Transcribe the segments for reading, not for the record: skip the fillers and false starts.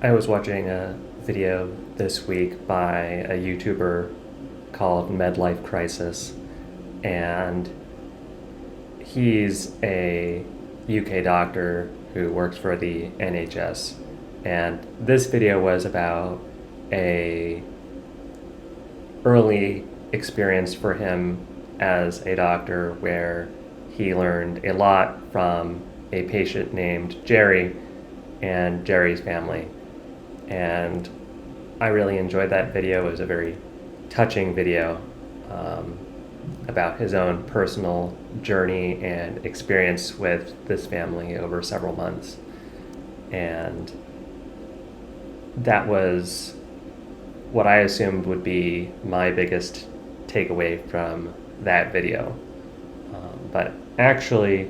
I was watching a video this week by a YouTuber called Medlife Crisis, and he's a UK doctor who works for the NHS. And this video was about a early experience for him as a doctor where he learned a lot from a patient named Jerry and Jerry's family. And I really enjoyed that video. It was a very touching video about his own personal journey and experience with this family over several months. And that was what I assumed would be my biggest takeaway from that video. But actually,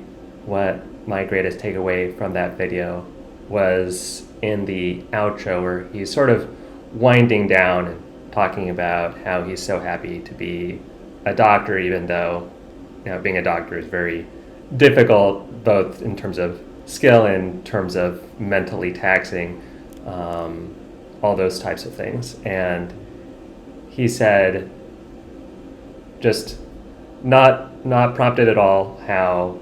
what my greatest takeaway from that video was in the outro, where he's sort of winding down and talking about how he's so happy to be a doctor, even though being a doctor is very difficult, both in terms of skill and in terms of mentally taxing, all those types of things. And he said, just not prompted at all, how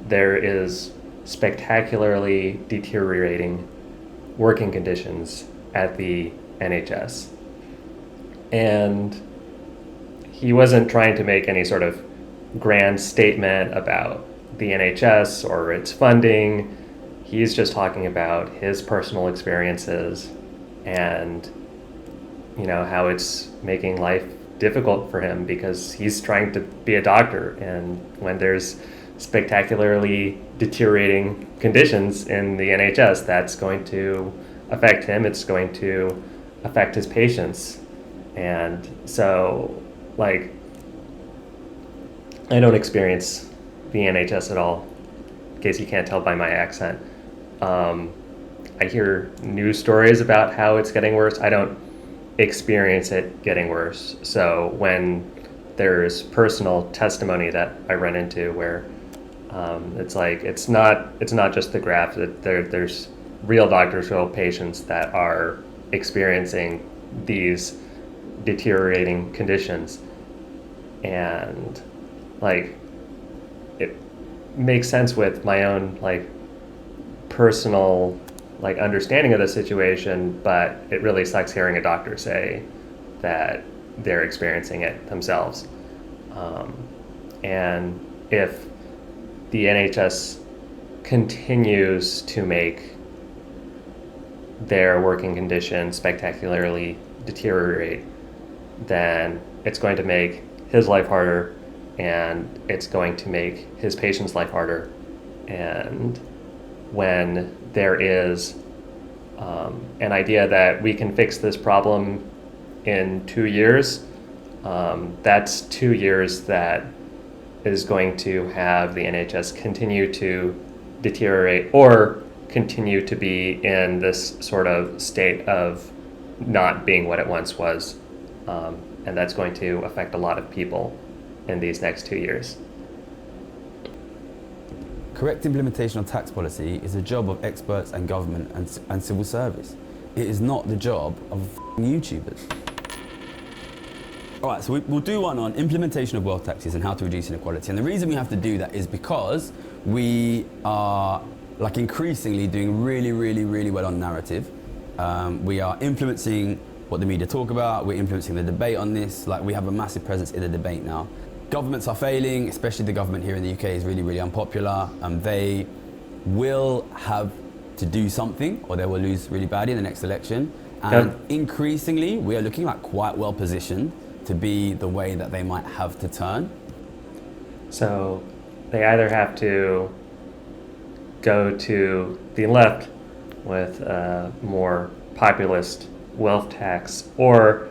there is spectacularly deteriorating working conditions at the NHS. And he wasn't trying to make any sort of grand statement about the NHS or its funding. He's just talking about his personal experiences and how it's making life difficult for him because he's trying to be a doctor, and when there's spectacularly deteriorating conditions in the NHS, that's going to affect him. It's going to affect his patients. And so, I don't experience the NHS at all, in case you can't tell by my accent. I hear news stories about how it's getting worse. I don't experience it getting worse. So when there's personal testimony that I run into where it's not just the graph, that there's real doctors, real patients that are experiencing these deteriorating conditions, and it makes sense with my own personal understanding of the situation, but it really sucks hearing a doctor say that they're experiencing it themselves. And if the NHS continues to make their working conditions spectacularly deteriorate, then it's going to make his life harder, and it's going to make his patient's life harder. And when there is an idea that we can fix this problem in 2 years, that's 2 years that is going to have the NHS continue to deteriorate or continue to be in this sort of state of not being what it once was. And that's going to affect a lot of people in these next 2 years. Correct implementation of tax policy is the job of experts and government and civil service. It is not the job of YouTubers. All right, so we'll do one on implementation of wealth taxes and how to reduce inequality. And the reason we have to do that is because we are increasingly doing really well on narrative. We are influencing what the media talk about. We're influencing the debate on this. We have a massive presence in the debate now. Governments are failing, especially the government here in the UK is really unpopular. They will have to do something or they will lose really badly in the next election. And increasingly, we are looking quite well positioned to be the way that they might have to turn. So they either have to go to the left with a more populist wealth tax, or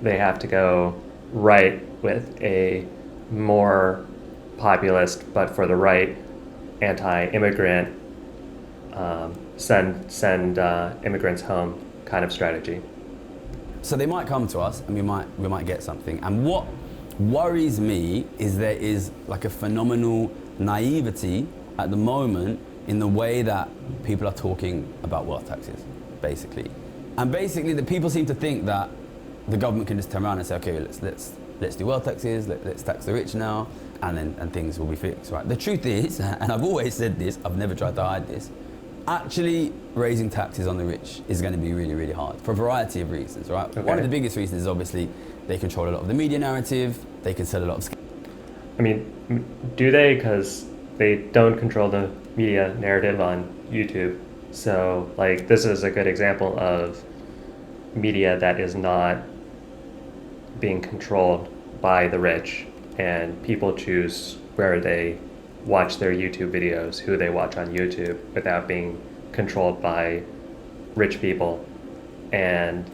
they have to go right with a more populist, but for the right, anti-immigrant, send immigrants home kind of strategy. So they might come to us and we might get something. And what worries me is there is a phenomenal naivety at the moment in the way that people are talking about wealth taxes. basically. And basically, the people seem to think that the government can just turn around and say, okay, let's do wealth taxes, let's tax the rich now, and things will be fixed, right? The truth is, and I've always said this, I've never tried to hide this, actually raising taxes on the rich is going to be really, really hard for a variety of reasons, right? Okay. One of the biggest reasons is obviously they control a lot of the media narrative, they can sell a lot of... I mean, do they? Because they don't control the media narrative on YouTube. So, like, this is a good example of media that is not being controlled by the rich, and people choose where they watch their YouTube videos, who they watch on YouTube, without being controlled by rich people. And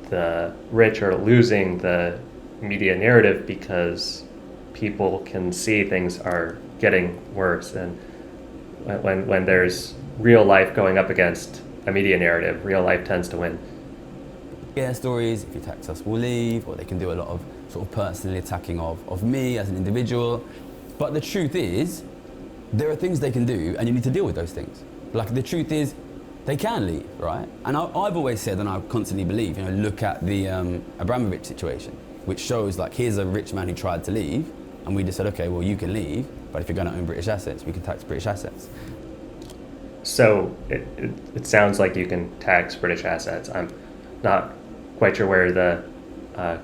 the rich are losing the media narrative because people can see things are getting worse. And when there's real life going up against a media narrative, real life tends to win. Yeah, stories, if you tax us, we'll leave, or they can do a lot of sort of personally attacking of me as an individual. But the truth is, there are things they can do, and you need to deal with those things. Like, the truth is, they can leave, right? And I've always said, and I constantly believe, you know, look at the Abramovich situation, which shows, like, here's a rich man who tried to leave, and we just said, okay, well, you can leave, but if you're going to own British assets, we can tax British assets. So it sounds like you can tax British assets. I'm not quite sure where the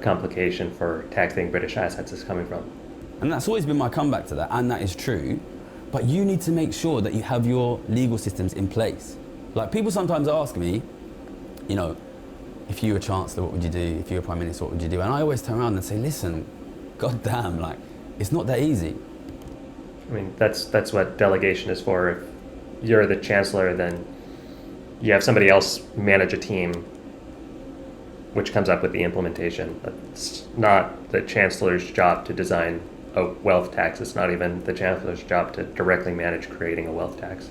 complication for taxing British assets is coming from. And that's always been my comeback to that, and that is true. But you need to make sure that you have your legal systems in place. Like, people sometimes ask me, you know, if you were Chancellor, what would you do? If you were Prime Minister, what would you do? And I always turn around and say, listen, goddamn, like, it's not that easy. I mean, that's what delegation is for. If you're the Chancellor, then you have somebody else manage a team which comes up with the implementation. It's not the Chancellor's job to design a wealth tax. It's not even the Chancellor's job to directly manage creating a wealth tax.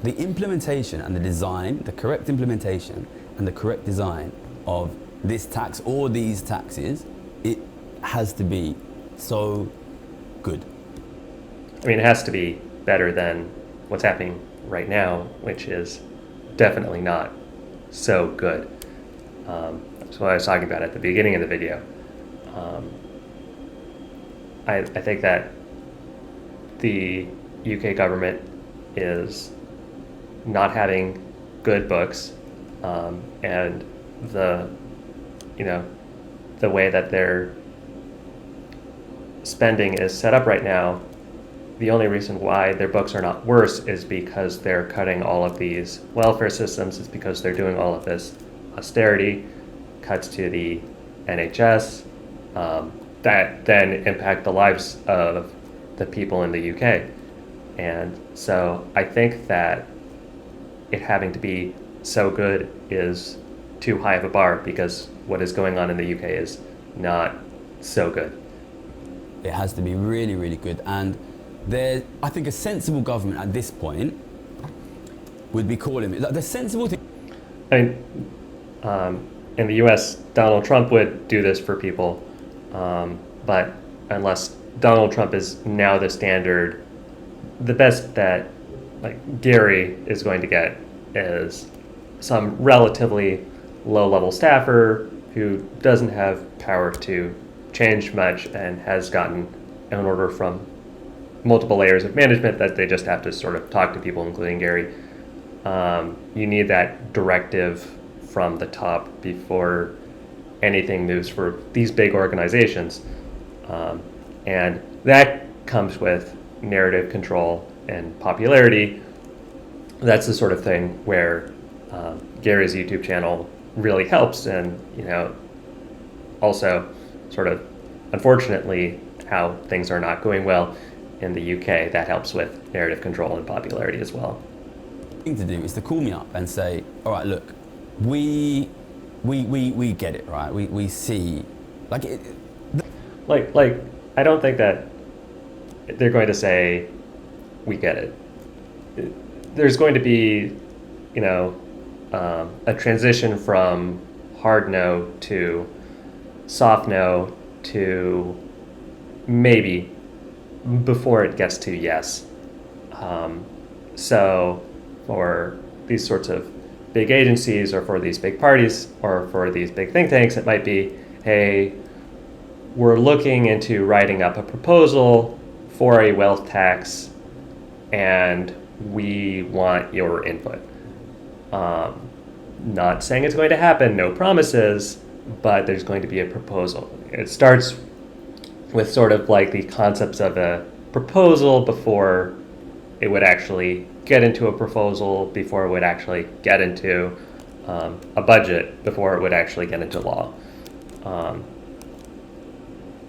The implementation and the design, the correct implementation and the correct design of this tax or these taxes, it has to be so good. I mean, it has to be better than what's happening right now, which is definitely not so good. That's what I was talking about at the beginning of the video. I think that the UK government is not having good books, and the way that their spending is set up right now, the only reason why their books are not worse is because they're cutting all of these welfare systems. It's because they're doing all of this austerity, cuts to the NHS, that then impact the lives of the people in the UK. And so I think that it having to be so good is too high of a bar, because what is going on in the UK is not so good. It has to be really, really good. And I think a sensible government at this point would be calling it, like, the sensible thing. I mean, in the US, Donald Trump would do this for people, but unless Donald Trump is now the standard, the best that, like, Gary is going to get is some relatively low-level staffer who doesn't have power to change much and has gotten an order from multiple layers of management that they just have to sort of talk to people, including Gary. You need that directive from the top before anything moves for these big organizations. And that comes with narrative control and popularity. That's the sort of thing where Gary's YouTube channel really helps, and, you know, also sort of, unfortunately, how things are not going well in the UK, that helps with narrative control and popularity as well. The thing to do is to call me up and say, all right, look, we get it, right? We see, like, like I don't think that they're going to say, we get it. There's going to be, you know, a transition from hard no to soft no to maybe before it gets to yes. So for these sorts of big agencies or for these big parties or for these big think tanks, it might be, hey, we're looking into writing up a proposal for a wealth tax and we want your input. Not saying it's going to happen, no promises, but there's going to be a proposal. It starts with sort of like the concepts of a proposal before it would actually get into a proposal, before it would actually get into a budget, before it would actually get into law.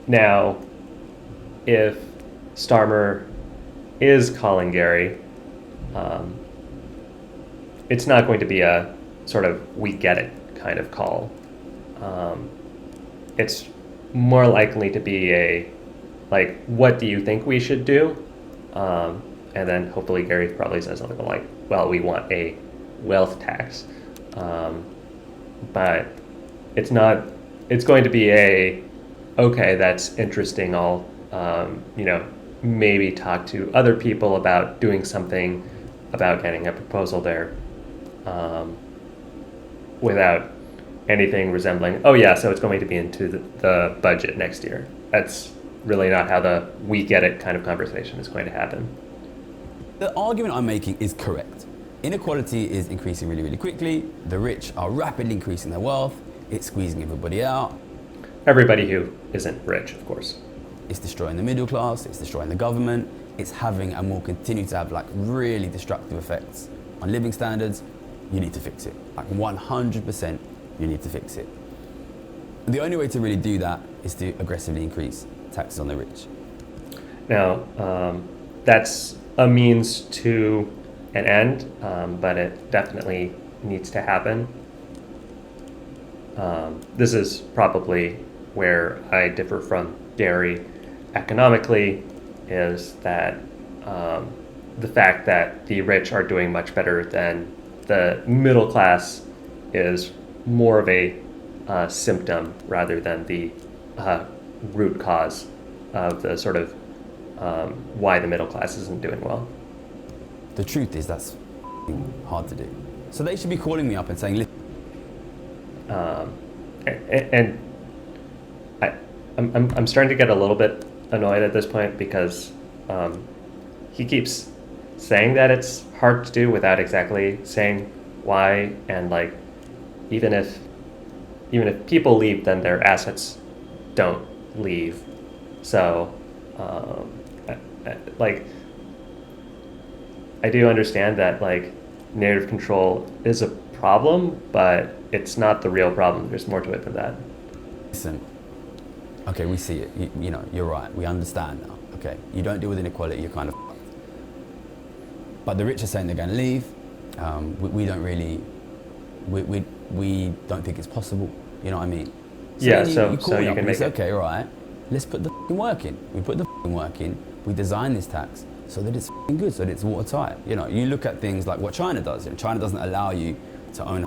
Now, if Starmer is calling Gary, it's not going to be a sort of we get it kind of call. It's more likely to be a like, what do you think we should do? And then hopefully Gary probably says something like, well, we want a wealth tax. But it's not, it's going to be a, okay, that's interesting. I'll, maybe talk to other people about doing something about getting a proposal there, without anything resembling, oh yeah, so it's going to be into the budget next year. That's really not how the we get it kind of conversation is going to happen. The argument I'm making is correct. Inequality is increasing really, really quickly. The rich are rapidly increasing their wealth. It's squeezing everybody out. Everybody who isn't rich, of course. It's destroying the middle class. It's destroying the government. It's having and will continue to have like really destructive effects on living standards. You need to fix it. Like 100%, you need to fix it. The only way to really do that is to aggressively increase taxes on the rich. Now, that's a means to an end, but it definitely needs to happen. This is probably where I differ from Gary economically, is that the fact that the rich are doing much better than the middle class is more of a symptom rather than the root cause of the sort of why the middle class isn't doing well. The truth is that's hard to do. So they should be calling me up and saying, and I'm starting to get a little bit annoyed at this point because he keeps saying that it's hard to do without exactly saying why, and like even if people leave, then their assets don't leave. So I do understand that like narrative control is a problem, but it's not the real problem. There's more to it than that. listen, okay, we see it. You know, you're right. We understand now. Okay, you don't deal with inequality, you're kind of fucked. But the rich are saying they're going to leave. We don't really, we don't think it's possible. You know what I mean? So yeah. you You can make say, it. okay, all right. Let's put the work in. We put the work in. We design this tax so that it's good, so that it's watertight. You know, you look at things like what China does. And China doesn't allow you to own.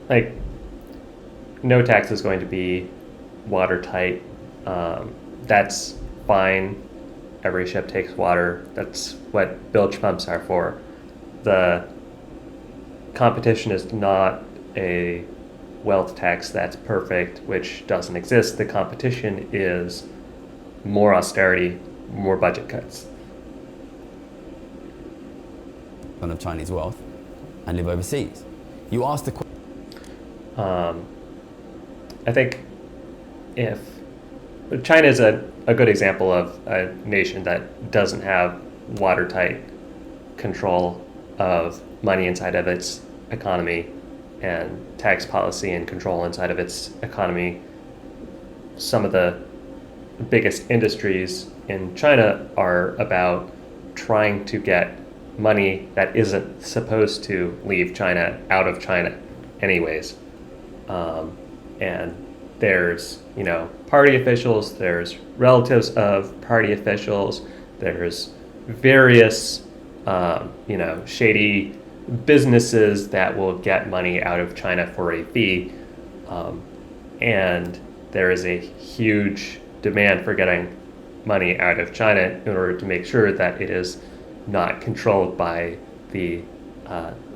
Like, no tax is going to be watertight. That's fine. Every ship takes water. That's what bilge pumps are for. The competition is not a wealth tax that's perfect, which doesn't exist. The competition is more austerity, more budget cuts. Of Chinese wealth and live overseas. You ask the question. I think if China is a good example of a nation that doesn't have watertight control of money inside of its economy and tax policy and control inside of its economy. Some of the biggest industries in China are about trying to get money that isn't supposed to leave China out of China anyways. And there's, party officials, there's relatives of party officials, there's various, shady businesses that will get money out of China for a fee. And there is a huge demand for getting money out of China in order to make sure that it is not controlled by the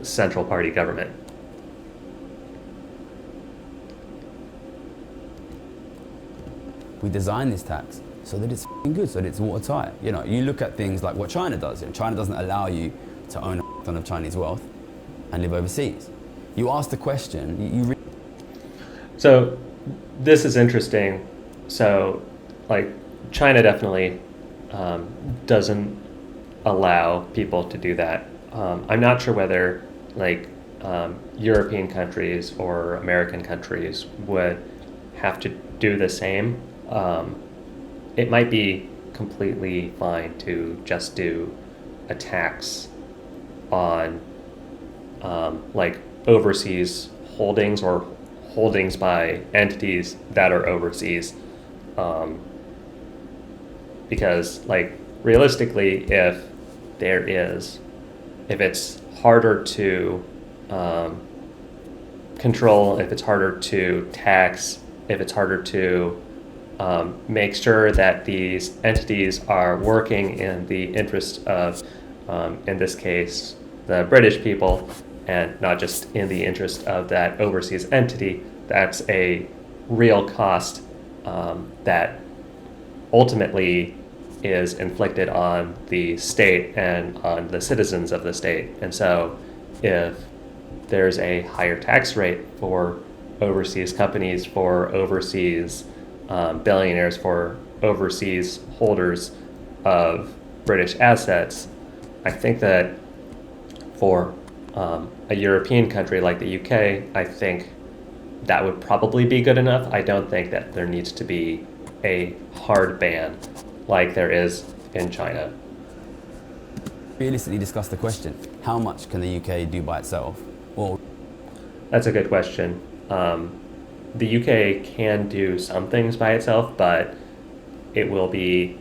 central party government. We designed this tax so that it's f***ing good, so that it's watertight. You know, you look at things like what China does. You know, China doesn't allow you to own a ton of Chinese wealth and live overseas. You ask the question, So this is interesting. So, like, China definitely doesn't allow people to do that. I'm not sure whether, like, European countries or American countries would have to do the same. It might be completely fine to just do a tax on like overseas holdings or holdings by entities that are overseas, because, like, realistically, if it's harder to control, if it's harder to tax, if it's harder to make sure that these entities are working in the interest of, in this case, the British people, and not just in the interest of that overseas entity, that's a real cost that ultimately is inflicted on the state and on the citizens of the state. And so if there's a higher tax rate for overseas companies, for overseas billionaires, for overseas holders of British assets, I think that for a European country like the UK, I think that would probably be good enough. I don't think that there needs to be a hard ban like there is in China. realistically discuss the question, how much can the UK do by itself? Or That's a good question. The UK can do some things by itself, but it will be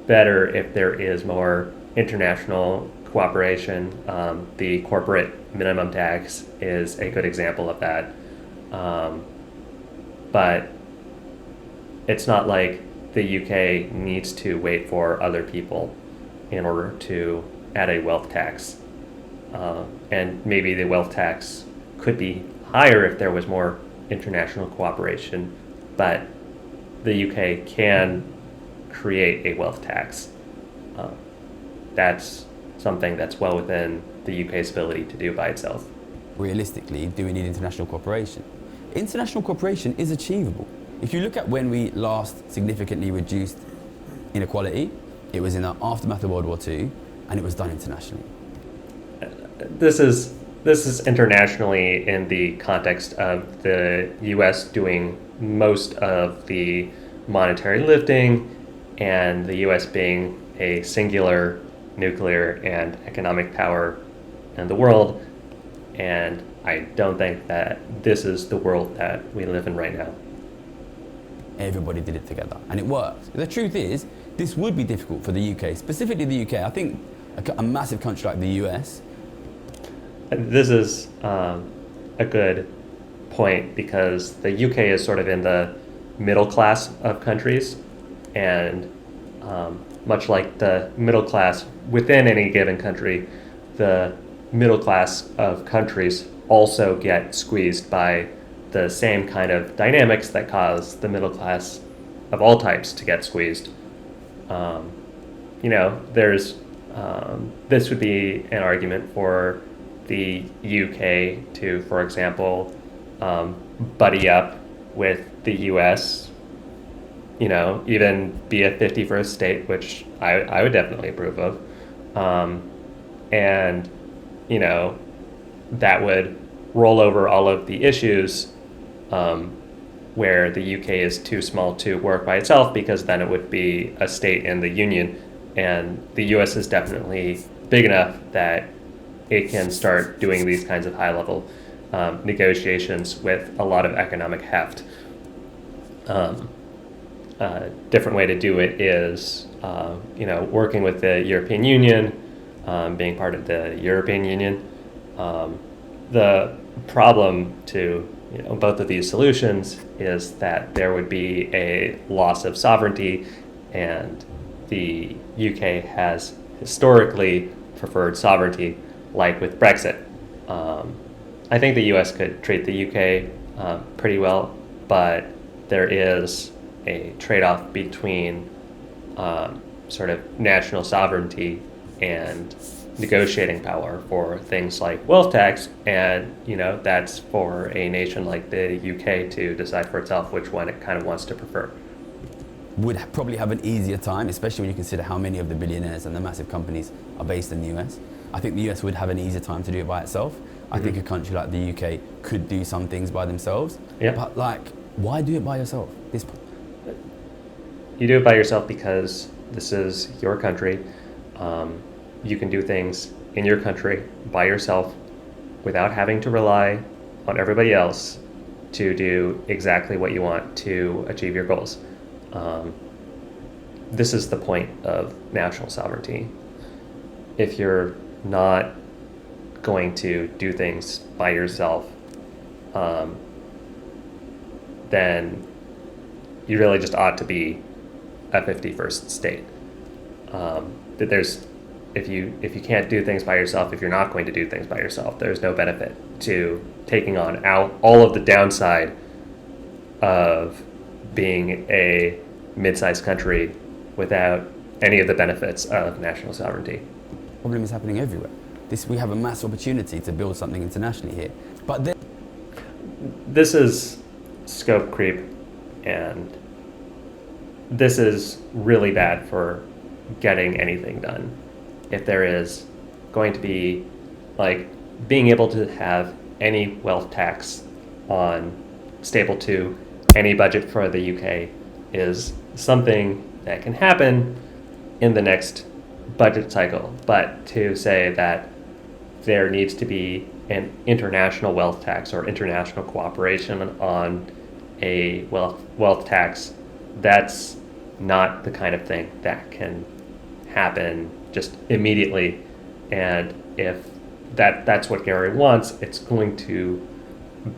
better if there is more international cooperation. The corporate minimum tax is a good example of that. But it's not like the UK needs to wait for other people in order to add a wealth tax. And maybe the wealth tax could be higher if there was more international cooperation, but the UK can create a wealth tax. That's something that's well within the UK's ability to do by itself. realistically, do we need international cooperation? International cooperation is achievable. If you look at when we last significantly reduced inequality, it was in the aftermath of World War II, and it was done internationally. This is internationally in the context of the US doing most of the monetary lifting, and the US being a singular nuclear and economic power in the world. And I don't think that this is the world that we live in right now. Everybody did it together, and it worked. The truth is, this would be difficult for the UK, specifically the UK. I think a massive country like the US. This is a good point, because the UK is sort of in the middle class of countries, and much like the middle class within any given country, the middle class of countries also get squeezed by the same kind of dynamics that cause the middle class of all types to get squeezed. There's this would be an argument for the UK to, for example, buddy up with the US, even be a 51st state, which I would definitely approve of. And, that would roll over all of the issues where the UK is too small to work by itself, because then it would be a state in the Union, and the US is definitely big enough that it can start doing these kinds of high-level negotiations with a lot of economic heft. A different way to do it is, working with the European Union, being part of the European Union. The problem to both of these solutions is that there would be a loss of sovereignty, and the UK has historically preferred sovereignty, like with Brexit. I think the US could treat the UK pretty well, but there is a trade-off between sort of national sovereignty and negotiating power for things like wealth tax, and that's for a nation like the UK to decide for itself which one it kind of wants to prefer. Would probably have an easier time, especially when you consider how many of the billionaires and the massive companies are based in the US. I think the US would have an easier time to do it by itself. I think a country like the UK could do some things by themselves. Yeah. But why do it by yourself? You do it by yourself because this is your country. You can do things in your country by yourself without having to rely on everybody else to do exactly what you want to achieve your goals. This is the point of national sovereignty. If you're not going to do things by yourself, then you really just ought to be a 51st state. If you can't do things by yourself, if you're not going to do things by yourself, there's no benefit to taking on all of the downside of being a mid-sized country without any of the benefits of national sovereignty. The problem is happening everywhere. We have a mass opportunity to build something internationally here. But then this is scope creep, and this is really bad for getting anything done. If there is going to be being able to have any wealth tax on staple to any budget for the UK is something that can happen in the next budget cycle. But to say that there needs to be an international wealth tax or international cooperation on a wealth tax, that's not the kind of thing that can happen just immediately. And if that's what Gary wants, it's going to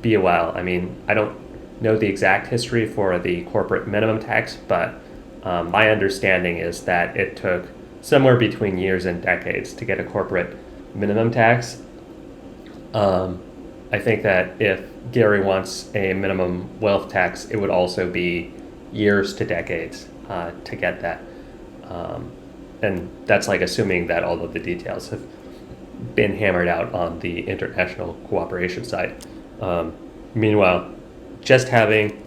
be a while. I mean, I don't know the exact history for the corporate minimum tax, but my understanding is that it took somewhere between years and decades to get a corporate minimum tax. I think that if Gary wants a minimum wealth tax, it would also be years to decades to get that. And that's assuming that all of the details have been hammered out on the international cooperation side. Meanwhile, just having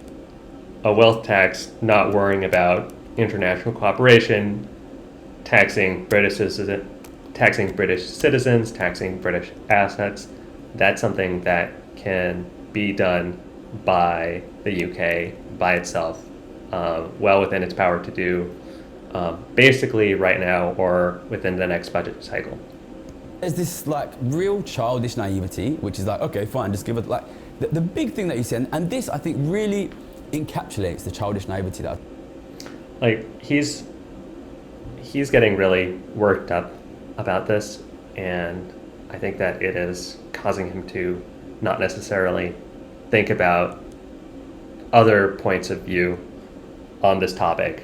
a wealth tax, not worrying about international cooperation, taxing British citizens, taxing British assets, that's something that can be done by the UK by itself, well within its power to do, basically right now or within the next budget cycle. There's this real childish naivety, which is okay, fine, just give it the big thing that you see, and this I think really encapsulates the childish naivety that he's getting really worked up about this, and I think that it is causing him to not necessarily think about other points of view on this topic,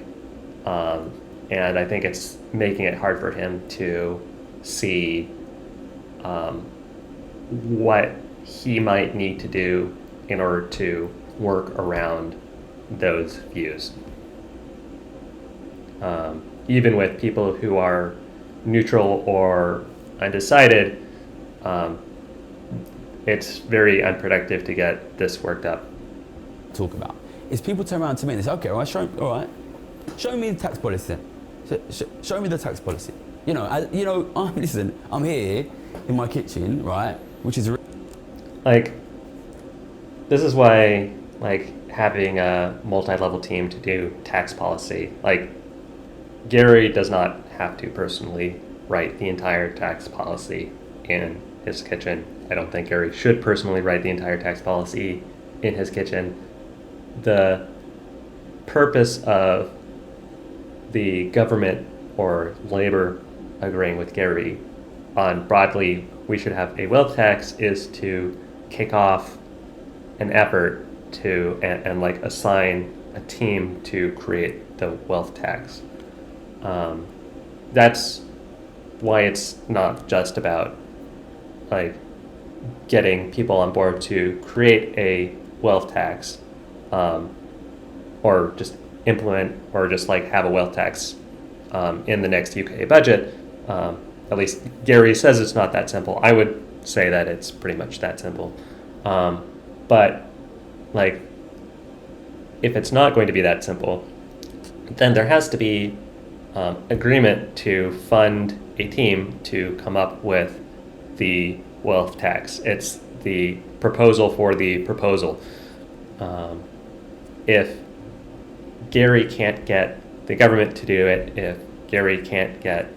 and I think it's making it hard for him to see what he might need to do in order to work around those views. Even with people who are neutral or undecided, it's very unproductive to get this worked up. Talk about is people turn around to me and they say, okay, all right, show me the tax policy then. Show me the tax policy. I'm here in my kitchen, right, which is this is why having a multi-level team to do tax policy, Gary does not have to personally write the entire tax policy in his kitchen. I don't think Gary should personally write the entire tax policy in his kitchen. The purpose of the government or labor agreeing with Gary on broadly we should have a wealth tax is to kick off an effort to and assign a team to create the wealth tax. That's why it's not just about like getting people on board to create a wealth tax, or just implement, or just like have a wealth tax in the next UK budget. At least Gary says it's not that simple. I would say that it's pretty much that simple. But like, if it's not going to be that simple, then there has to be agreement to fund a team to come up with the wealth tax. It's the proposal for the proposal. If Gary can't get the government to do it, if Gary can't get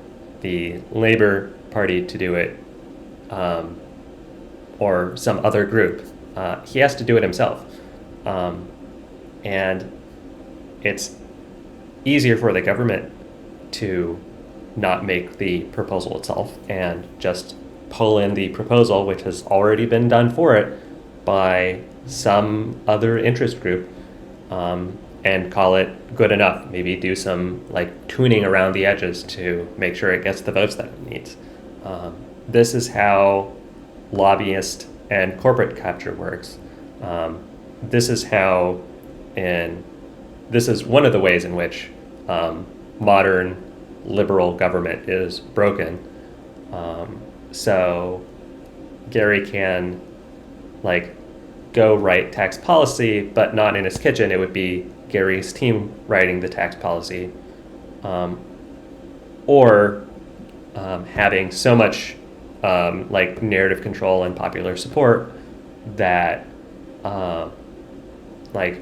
the Labour Party to do it, or some other group, he has to do it himself. And it's easier for the government to not make the proposal itself and just pull in the proposal, which has already been done for it by some other interest group, and call it good enough. Maybe do some like tuning around the edges to make sure it gets the votes that it needs. This is how lobbyist and corporate capture works. This is one of the ways in which modern liberal government is broken. So Gary can like go write tax policy, but not in his kitchen. It would be Gary's team writing the tax policy, or having so much like narrative control and popular support that like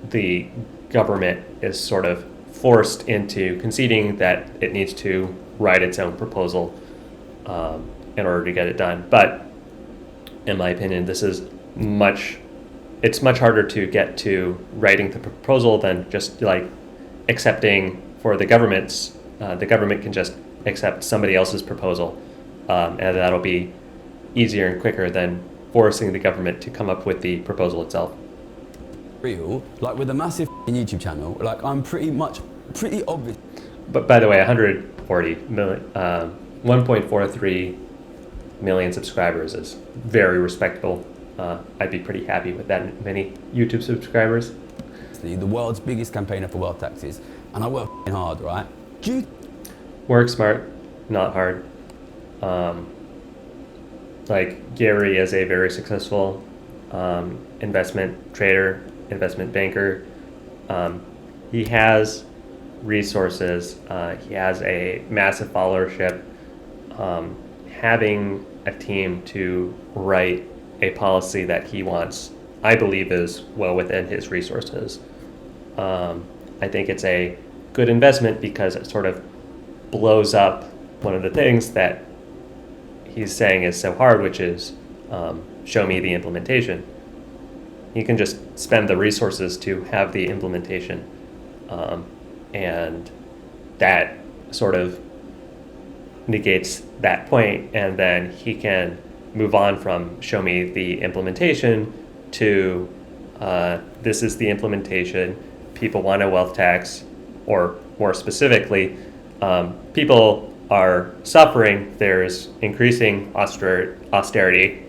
the government is sort of forced into conceding that it needs to write its own proposal in order to get it done. But in my opinion, it's much harder to get to writing the proposal than just like accepting for the government's. The government can just accept somebody else's proposal, and that'll be easier and quicker than forcing the government to come up with the proposal itself. Real, like with a massive YouTube channel, like I'm pretty obvious. But by the way, 140 million, 1.43 million subscribers is very respectable. I'd be pretty happy with that many YouTube subscribers. The world's biggest campaigner for wealth taxes, and I work hard, right? Work smart, not hard. Like Gary is a very successful investment trader, investment banker. He has resources. He has a massive followership. Having a team to write a policy that he wants, I believe, is well within his resources. I think it's a good investment because it sort of blows up one of the things that he's saying is so hard, which is show me the implementation. You can just spend the resources to have the implementation, and that sort of negates that point, and then he can move on from show me the implementation to this is the implementation. People want a wealth tax, or more specifically, people are suffering. There's increasing austerity,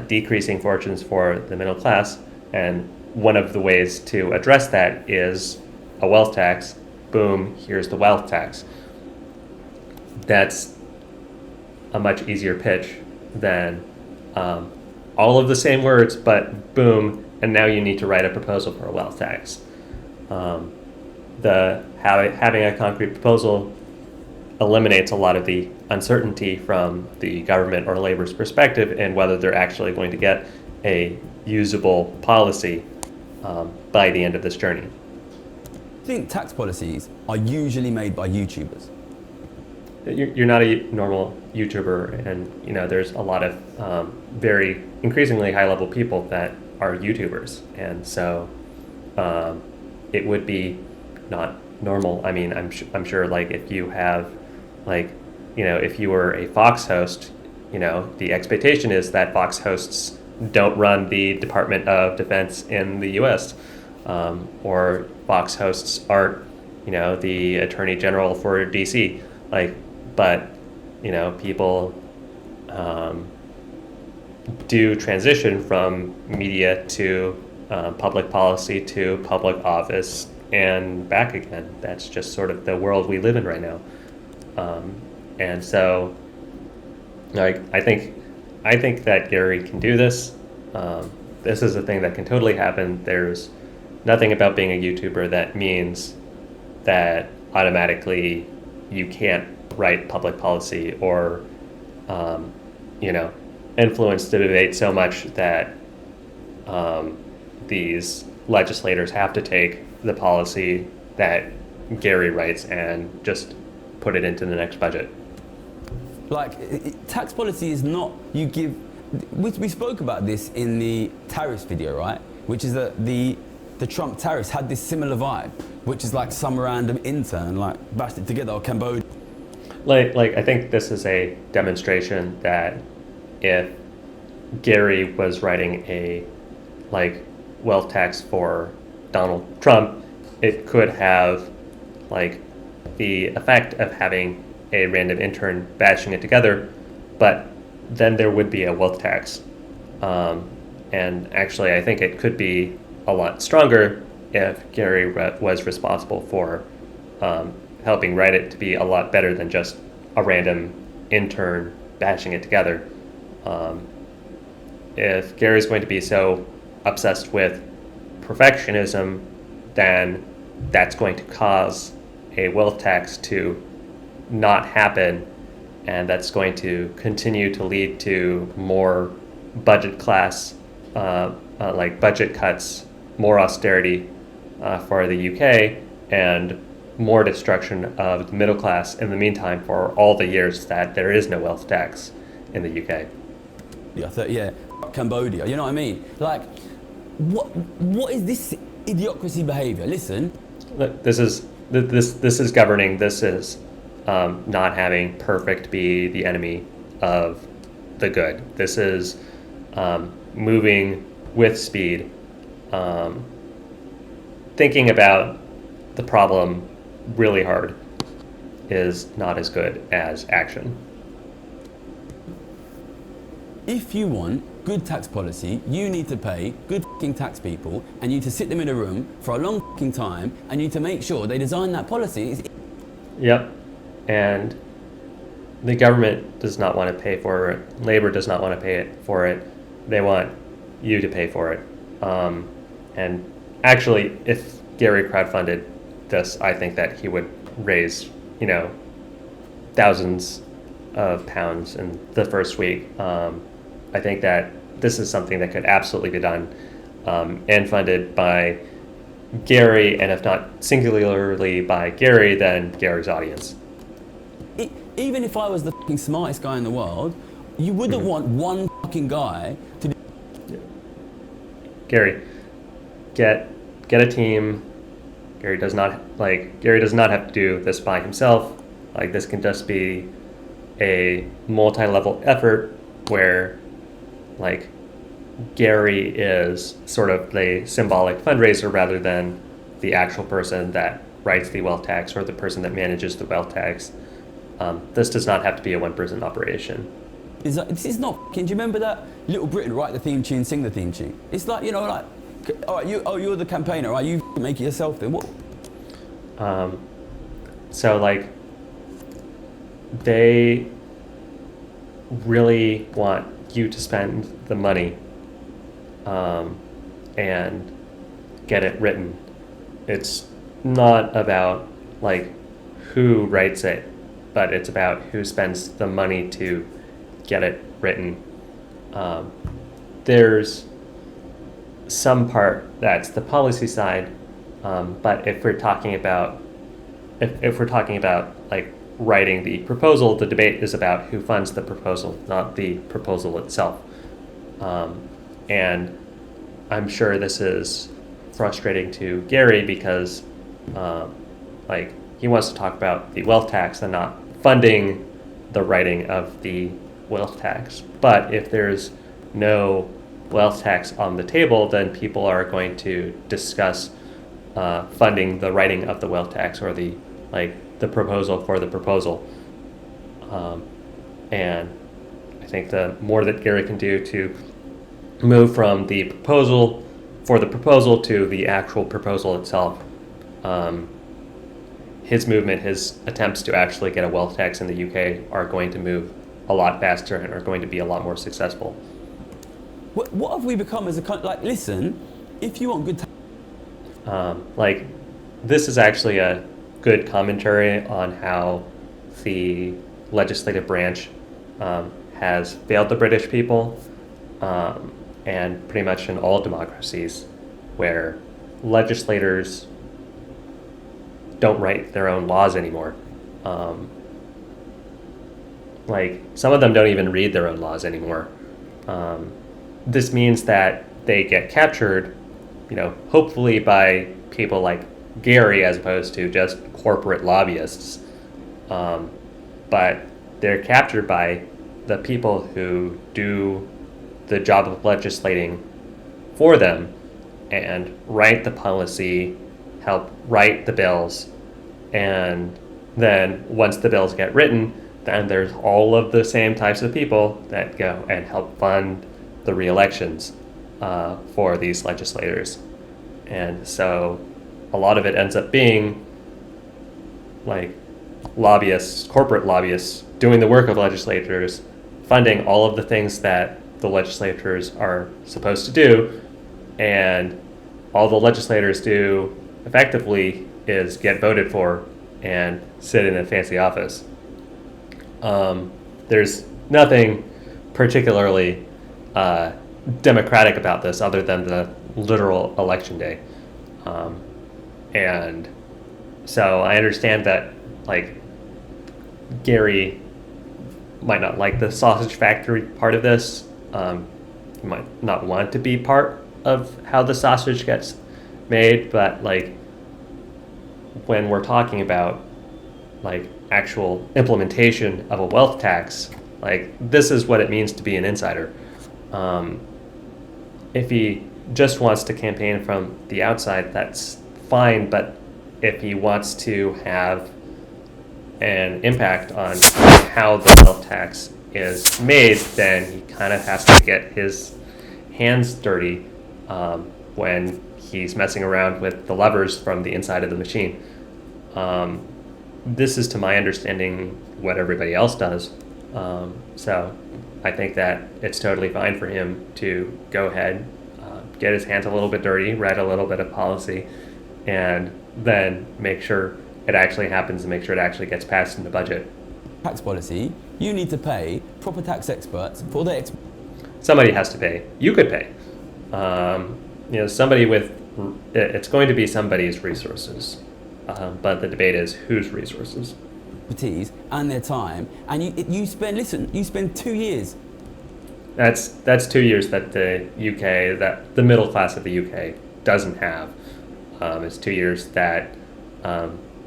decreasing fortunes for the middle class, and one of the ways to address that is a wealth tax. Boom, here's the wealth tax. That's a much easier pitch than all of the same words, but boom, and now you need to write a proposal for a wealth tax. Having a concrete proposal eliminates a lot of the uncertainty from the government or Labor's perspective in whether they're actually going to get a usable policy by the end of this journey. I think tax policies are usually made by YouTubers. You're not a normal YouTuber, and there's a lot of very increasingly high-level people that are YouTubers, and so it would be not normal. I mean, I'm sure like if you have if you were a Fox host, the expectation is that Fox hosts don't run the Department of Defense in the U.S. Or Fox hosts aren't the Attorney General for DC. But people do transition from media to public policy to public office and back again. That's just sort of the world we live in right now. And so, like, I think that Gary can do this. This is a thing that can totally happen. There's nothing about being a YouTuber that means that automatically you can't write public policy or, influence the debate so much that these legislators have to take the policy that Gary writes and just put it into the next budget. Like, tax policy is not, you give, we spoke about this in the tariffs video, right? Which is that the Trump tariffs had this similar vibe, which is like some random intern like bashed it together, or Cambodia. Like I think this is a demonstration that if Gary was writing a wealth tax for Donald Trump, it could have the effect of having a random intern bashing it together, but then there would be a wealth tax. And actually, I think it could be a lot stronger if Gary was responsible for helping write it to be a lot better than just a random intern bashing it together. If Gary's going to be so obsessed with perfectionism, then that's going to cause a wealth tax to not happen, and that's going to continue to lead to more budget cuts, more austerity for the UK, and more destruction of the middle class in the meantime for all the years that there is no wealth tax in the UK. Yeah, Cambodia, you know what I mean? Like, what is this idiocracy behavior? Listen. This is governing. This is not having perfect be the enemy of the good. This is moving with speed, thinking about the problem really hard is not as good as action. If you want good tax policy, you need to pay good fucking tax people, and you need to sit them in a room for a long fucking time, and you need to make sure they design that policy. Yep. And the government does not want to pay for it. Labor does not want to pay for it. They want you to pay for it. And actually, if Gary crowdfunded this, I think that he would raise, thousands of pounds in the first week. I think that this is something that could absolutely be done and funded by Gary, and if not singularly by Gary, then Gary's audience. Even if I was the fucking smartest guy in the world, you wouldn't want one fucking guy to do. Gary, get a team. Gary does not have to do this by himself. This can just be a multi-level effort where Gary is sort of the symbolic fundraiser rather than the actual person that writes the wealth tax or the person that manages the wealth tax. This does not have to be a one-person operation. This is not. Can you remember that Little Britain write the theme tune, sing the theme tune? It's like, all right, you're the campaigner, all right? You make it yourself then. What? So they really want you to spend the money and get it written. It's not about who writes it, but it's about who spends the money to get it written. There's some part that's the policy side, but if we're talking about writing the proposal, the debate is about who funds the proposal, not the proposal itself. And I'm sure this is frustrating to Gary because he wants to talk about the wealth tax and not funding the writing of the wealth tax. But if there's no wealth tax on the table, then people are going to discuss funding the writing of the wealth tax or the proposal for the proposal. And I think the more that Gary can do to move from the proposal to the actual proposal itself, his movement, his attempts to actually get a wealth tax in the UK are going to move a lot faster and are going to be a lot more successful. What have we become as a country? Like, listen, if you want good like, this is actually a good commentary on how the legislative branch has failed the British people, and pretty much in all democracies where legislators don't write their own laws anymore. Like, some of them don't even read their own laws anymore. This means that they get captured, hopefully by people like Gary as opposed to just corporate lobbyists. But they're captured by the people who do the job of legislating for them and write the policy, help write the bills, and then once the bills get written, then there's all of the same types of people that go and help fund the re-elections for these legislators. And so a lot of it ends up being like lobbyists, corporate lobbyists, doing the work of legislators, funding all of the things that the legislators are supposed to do, and all the legislators do effectively is get voted for and sit in a fancy office. There's nothing particularly democratic about this other than the literal election day. And so I understand that, like, Gary might not like the sausage factory part of this. He might not want to be part of how the sausage gets made, but like, when we're talking about like actual implementation of a wealth tax, like, this is what it means to be an insider. If he just wants to campaign from the outside, that's fine, but if he wants to have an impact on how the wealth tax is made, then he kind of has to get his hands dirty when he's messing around with the levers from the inside of the machine. This is, to my understanding, what everybody else does. So I think that it's totally fine for him to go ahead, get his hands a little bit dirty, write a little bit of policy, and then make sure it actually happens and make sure it actually gets passed in the budget. tax policy, you need to pay proper tax experts for their Somebody has to pay. You could pay. Somebody with, it's going to be somebody's resources. But the debate is whose resources. expertise and their time, and you spend 2 years. That's 2 years that the UK, that the middle class of the UK doesn't have. It's 2 years that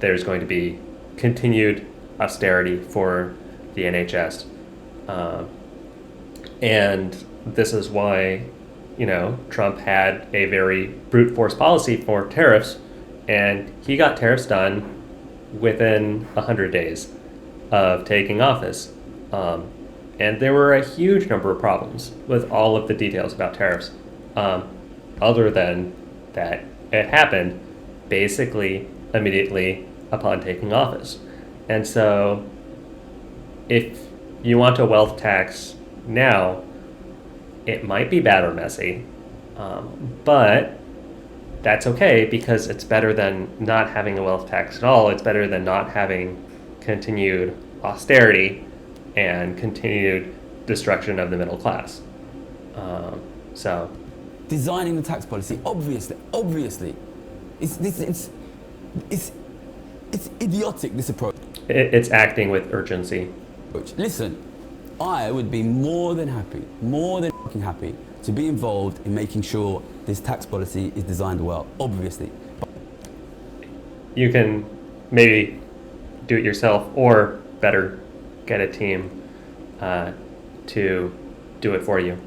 there's going to be continued austerity for the NHS. And this is why, Trump had a very brute force policy for tariffs, and he got tariffs done within 100 days of taking office. And there were a huge number of problems with all of the details about tariffs, other than that it happened basically immediately upon taking office. And so if you want a wealth tax now, it might be bad or messy, but that's okay because it's better than not having a wealth tax at all. It's better than not having continued austerity and continued destruction of the middle class. So Designing the tax policy, obviously, it's idiotic, this approach. it's acting with urgency. Listen, I would be more than fucking happy to be involved in making sure this tax policy is designed well, obviously. You can maybe do it yourself, or better, get a team to do it for you.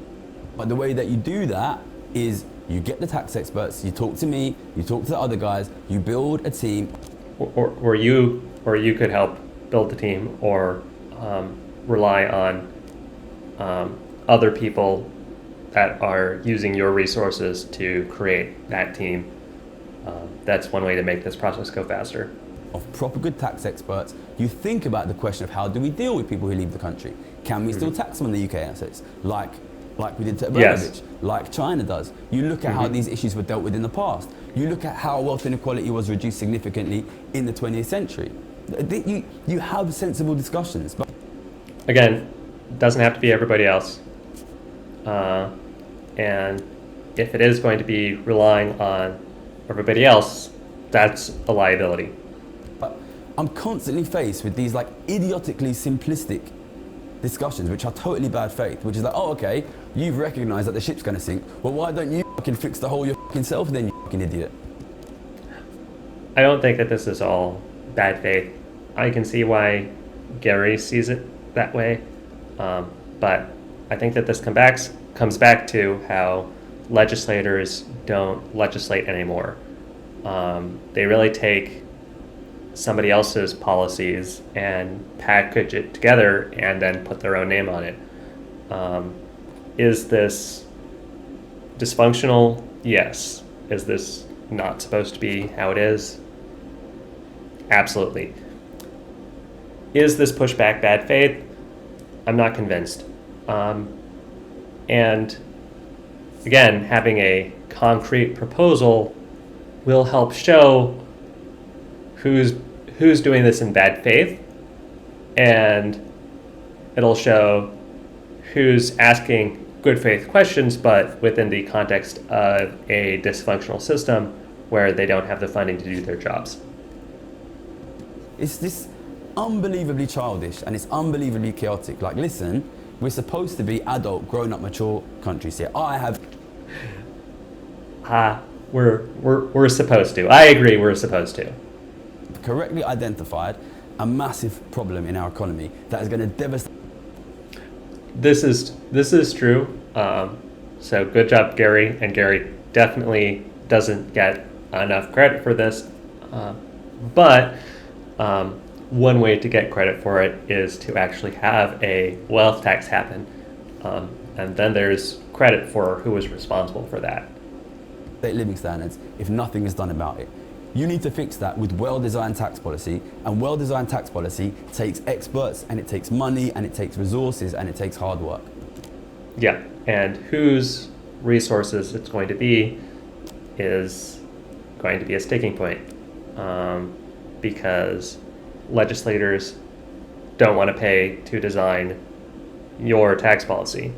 But the way that you do that is you get the tax experts, you talk to me, you talk to the other guys, you build a team. Or you could help build the team, or rely on other people that are using your resources to create that team. That's one way to make this process go faster. Of proper good tax experts, you think about the question of how do we deal with people who leave the country? Can we still tax them on the UK assets, like we did to Abramovich, like China does? You look at how these issues were dealt with in the past. You look at how wealth inequality was reduced significantly in the 20th century. You have sensible discussions. But again, it doesn't have to be everybody else. And if it is going to be relying on everybody else, that's a liability. But I'm constantly faced with these like idiotically simplistic discussions, which are totally bad faith, which is like, oh, okay, you've recognized that the ship's going to sink. Well, why don't you fucking fix the hole your fucking self then, you fucking idiot? I don't think that this is all bad faith. I can see why Gary sees it that way. But I think that this comes back to how legislators don't legislate anymore. They really take somebody else's policies and package it together and then put their own name on it. Is this dysfunctional? Yes. Is this not supposed to be how it is? Absolutely. Is this pushback bad faith? I'm not convinced. And again, having a concrete proposal will help show who's doing this in bad faith, and it'll show who's asking good faith questions, but within the context of a dysfunctional system where they don't have the funding to do their jobs. It's this unbelievably childish and it's unbelievably chaotic. Like, listen, we're supposed to be adult, grown-up, mature countries here. We're supposed to. I agree, we're supposed to. Correctly identified a massive problem in our economy that is going to devastate. This is true. So good job, Gary. And Gary definitely doesn't get enough credit for this. But one way to get credit for it is to actually have a wealth tax happen. And then there's credit for who was responsible for that. Living standards if nothing is done about it. You need to fix that with well-designed tax policy, and well-designed tax policy takes experts, and it takes money, and it takes resources, and it takes hard work. Yeah, and whose resources it's going to be is going to be a sticking point, because legislators don't want to pay to design your tax policy.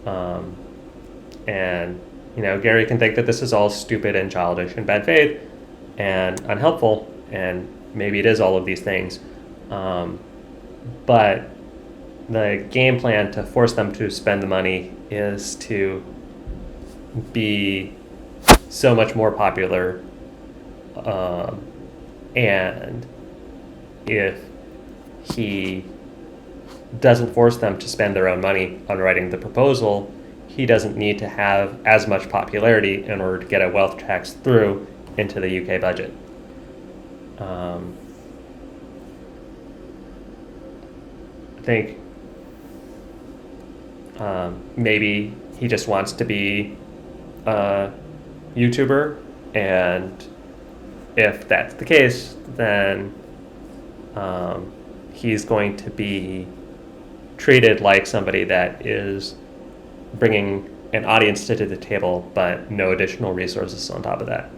And Gary can think that this is all stupid and childish and bad faith and unhelpful, and maybe it is all of these things. But the game plan to force them to spend the money is to be so much more popular. And if he doesn't force them to spend their own money on writing the proposal, he doesn't need to have as much popularity in order to get a wealth tax through into the UK budget. I think maybe he just wants to be a YouTuber, and if that's the case, then he's going to be treated like somebody that is bringing an audience to the table, but no additional resources on top of that.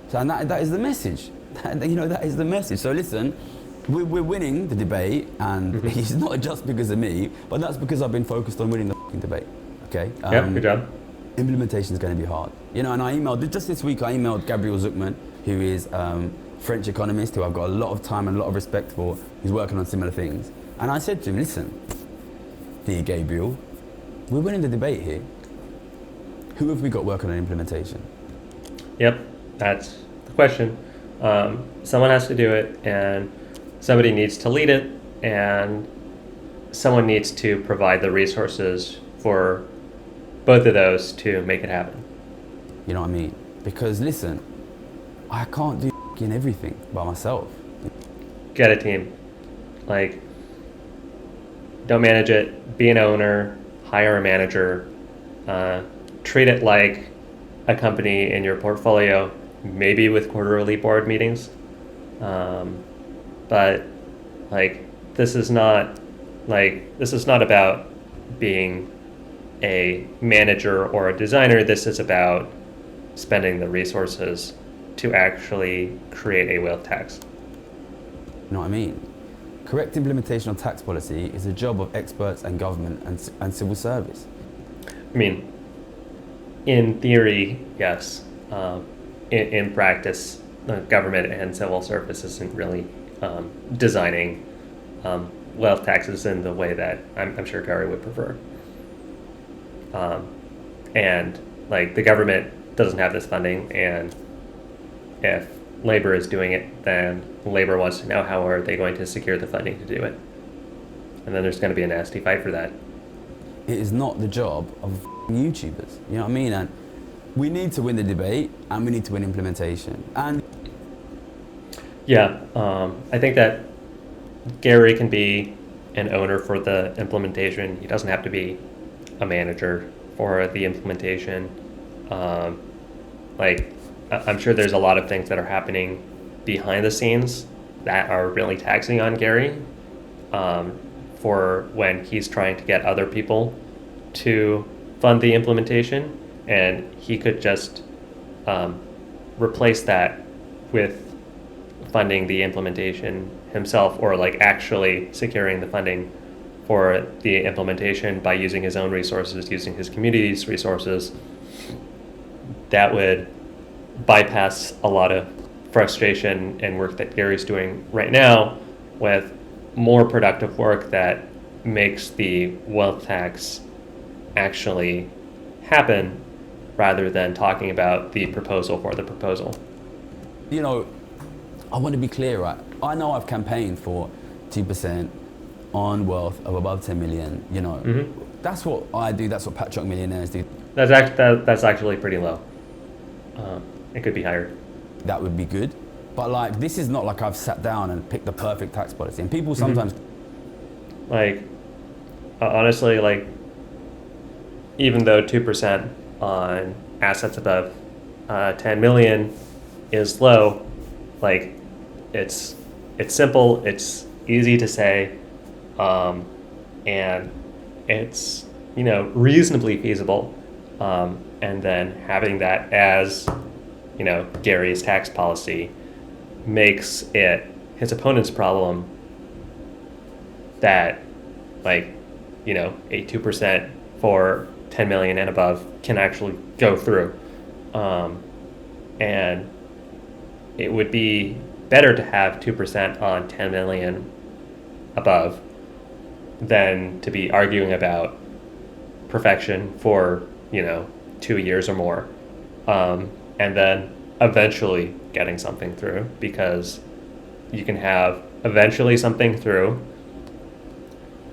So, and that is the message. That is the message. So listen, we're winning the debate, and it's not just because of me, but that's because I've been focused on winning the fucking debate. Okay. Yeah, good job. Implementation is going to be hard. And I emailed just this week. I emailed Gabriel Zuckman, who is French economist, who I've got a lot of time and a lot of respect for. He's working on similar things, and I said to him, "Listen, dear Gabriel, we're winning the debate here. Who have we got working on implementation?" Yep, that's the question. Someone has to do it, and somebody needs to lead it, and someone needs to provide the resources for both of those to make it happen. You know what I mean? Because listen, I can't do everything by myself. Get a team. Like, don't manage it, be an owner, hire a manager, treat it like a company in your portfolio, maybe with quarterly board meetings. But like, this is not about being a manager or a designer. This is about spending the resources to actually create a wealth tax. You know what I mean? Correct implementation of tax policy is a job of experts and government and civil service. I mean, in theory, yes. In practice, government and civil service isn't really designing wealth taxes in the way that I'm sure Gary would prefer. And like, the government doesn't have this funding, and if labor is doing it, then labor wants to know how are they going to secure the funding to do it. And then there's going to be a nasty fight for that. It is not the job of YouTubers, you know what I mean? And we need to win the debate, and we need to win implementation. And yeah, I think that Gary can be an owner for the implementation. He doesn't have to be a manager for the implementation. I'm sure there's a lot of things that are happening behind the scenes that are really taxing on Gary, for when he's trying to get other people to fund the implementation, and he could just replace that with funding the implementation himself, or like actually securing the funding for the implementation by using his own resources, using his community's resources. That would bypass a lot of frustration and work that Gary's doing right now, with more productive work that makes the wealth tax actually happen, rather than talking about the proposal for the proposal. you know, I want to be clear, right? I know I've campaigned for 2% on wealth of above 10 million, you know. Mm-hmm. That's what I do, that's what patriotic millionaires do. That's actually pretty low. It could be higher. That would be good. But like, this is not like I've sat down and picked the perfect tax policy. And people sometimes... Like, honestly, like, even though 2% on assets above 10 million is low, like, it's simple, it's easy to say, and it's, you know, reasonably feasible. And then having that as, you know, Gary's tax policy makes it his opponent's problem that, like, you know, a 2% for 10 million and above can actually go through. And it would be better to have 2% on 10 million above than to be arguing about perfection for, you know, 2 years or more. And then eventually getting something through, because you can have eventually something through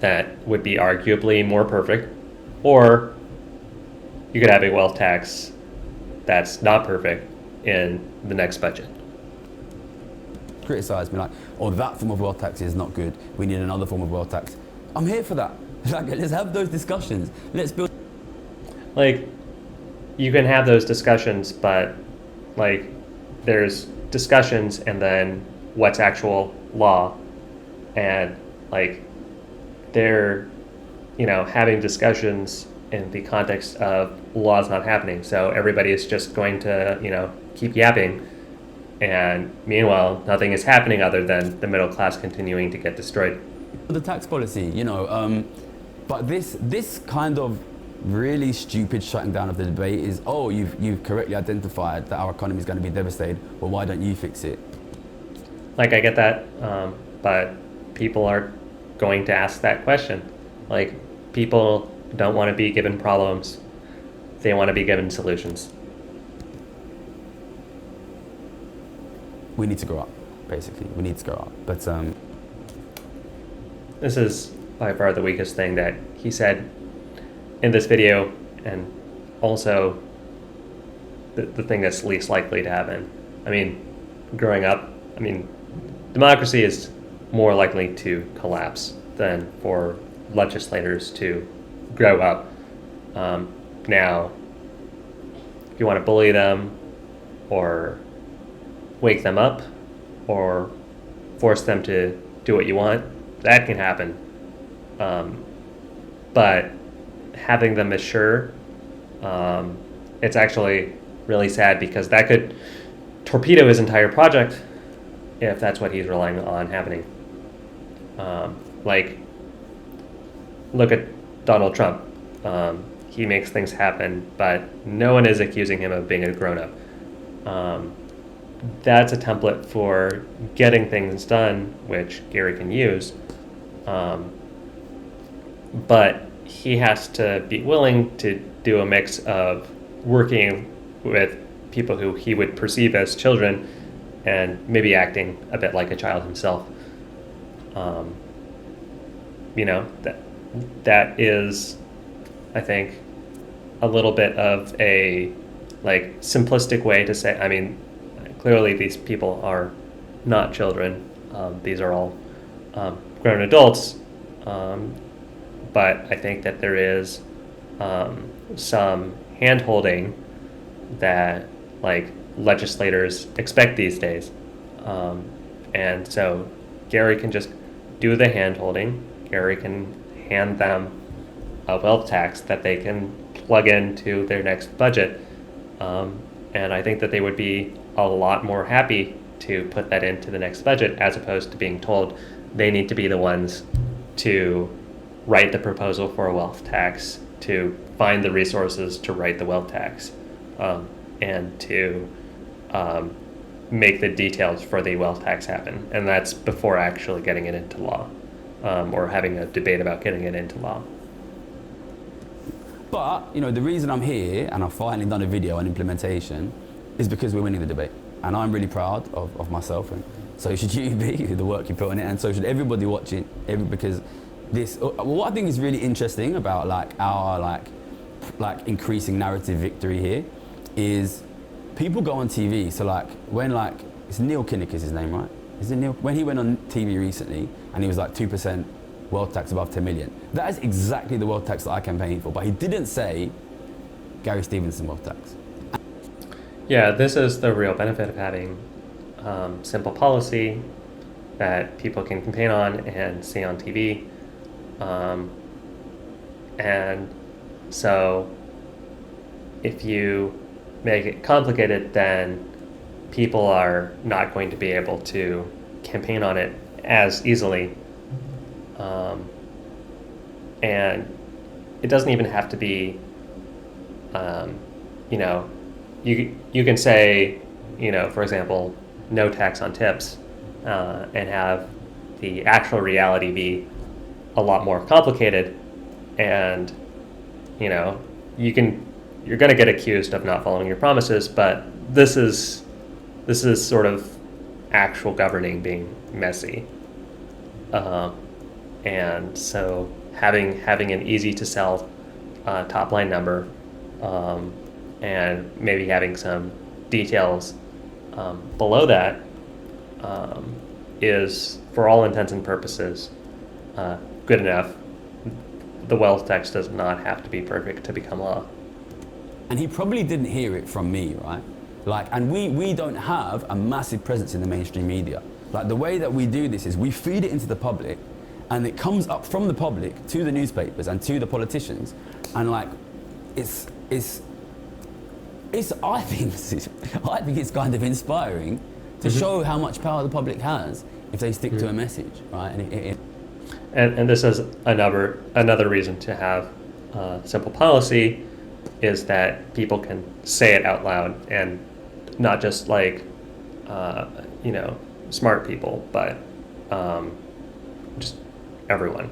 that would be arguably more perfect, or you could have a wealth tax that's not perfect in the next budget. Criticize me like, oh, that form of wealth tax is not good, we need another form of wealth tax. I'm here for that. Like, let's have those discussions. Let's build... Like, you can have those discussions, but like, there's discussions and then what's actual law, and like, they're, you know, having discussions in the context of laws not happening. So everybody is just going to, you know, keep yapping, and meanwhile, nothing is happening other than the middle class continuing to get destroyed. The tax policy, you know, but this kind of really stupid shutting down of the debate is, oh, you've correctly identified that our economy is going to be devastated, well, why don't you fix it? Like, I get that, but people are going to ask that question. Like, people don't want to be given problems, they want to be given solutions. We need to grow up, basically. We need to grow up. But this is by far the weakest thing that he said in this video, and also the thing that's least likely to happen. I mean, growing up, I mean, democracy is more likely to collapse than for legislators to grow up. Now, if you want to bully them or wake them up or force them to do what you want, that can happen. But having them mature, it's actually really sad because that could torpedo his entire project if that's what he's relying on happening. Like, look at Donald Trump. He makes things happen, but no one is accusing him of being a grown-up. That's a template for getting things done, which Gary can use. But he has to be willing to do a mix of working with people who he would perceive as children and maybe acting a bit like a child himself. That is, I think, a little bit of a simplistic way to say. I mean, clearly these people are not children. These are all grown adults. But I think that there is some hand-holding that legislators expect these days. And so Gary can just do the hand-holding. Gary can hand them a wealth tax that they can plug into their next budget. And I think that they would be a lot more happy to put that into the next budget as opposed to being told they need to be the ones to write the proposal for a wealth tax, to find the resources to write the wealth tax, and to make the details for the wealth tax happen. And that's before actually getting it into law, or having a debate about getting it into law. But, the reason I'm here and I've finally done a video on implementation is because we're winning the debate. And I'm really proud of myself, and so should you be, the work you put on it, and so should everybody watching, because what I think is really interesting about our increasing narrative victory here is people go on TV. So when it's Neil Kinnock is his name, right? Is it Neil? When he went on TV recently and he was 2% wealth tax above 10 million. That is exactly the wealth tax that I campaigned for, but he didn't say Gary Stevenson wealth tax. Yeah, this is the real benefit of having simple policy that people can campaign on and see on TV. And so if you make it complicated, then people are not going to be able to campaign on it as easily. And it doesn't even have to be, you can say, for example, no tax on tips, and have the actual reality be a lot more complicated. And, you're going to get accused of not following your promises, but this is sort of actual governing being messy. And so having an easy to sell top line number, and maybe having some details below that, is, for all intents and purposes, good enough. The wealth tax does not have to be perfect to become law. And he probably didn't hear it from me, right? And we don't have a massive presence in the mainstream media. The way that we do this is we feed it into the public, and it comes up from the public to the newspapers and to the politicians, and it's I think it's kind of inspiring to show how much power the public has if they stick to a message, right? And this is another reason to have simple policy, is that people can say it out loud, and not just smart people, but just everyone.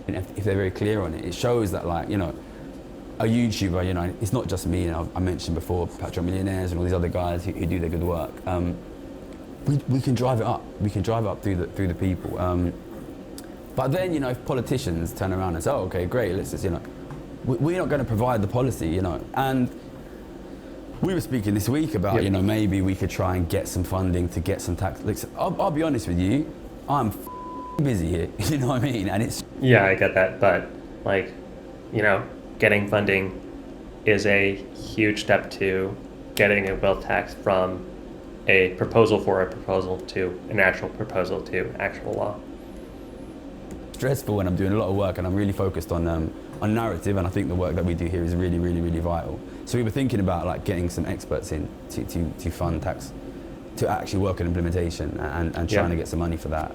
If they're very clear on it, it shows that a YouTuber, it's not just me. I mentioned before Patreon Millionaires and all these other guys who do their good work. We can drive it up. We can drive it up through the people. But then, if politicians turn around and say, "Oh, okay, great, let's just, we're not going to provide the policy, and we were speaking this week about, maybe we could try and get some funding to get some tax. I'll be honest with you, I'm busy here, you know what I mean? And it's Yeah, I get that, but like, getting funding is a huge step to getting a wealth tax from a proposal for a proposal to an actual proposal to actual law. stressful when I'm doing a lot of work and I'm really focused on narrative, and I think the work that we do here is really, really, really vital. So we were thinking about like getting some experts in to fund tax, to actually work on implementation and trying to get some money for that.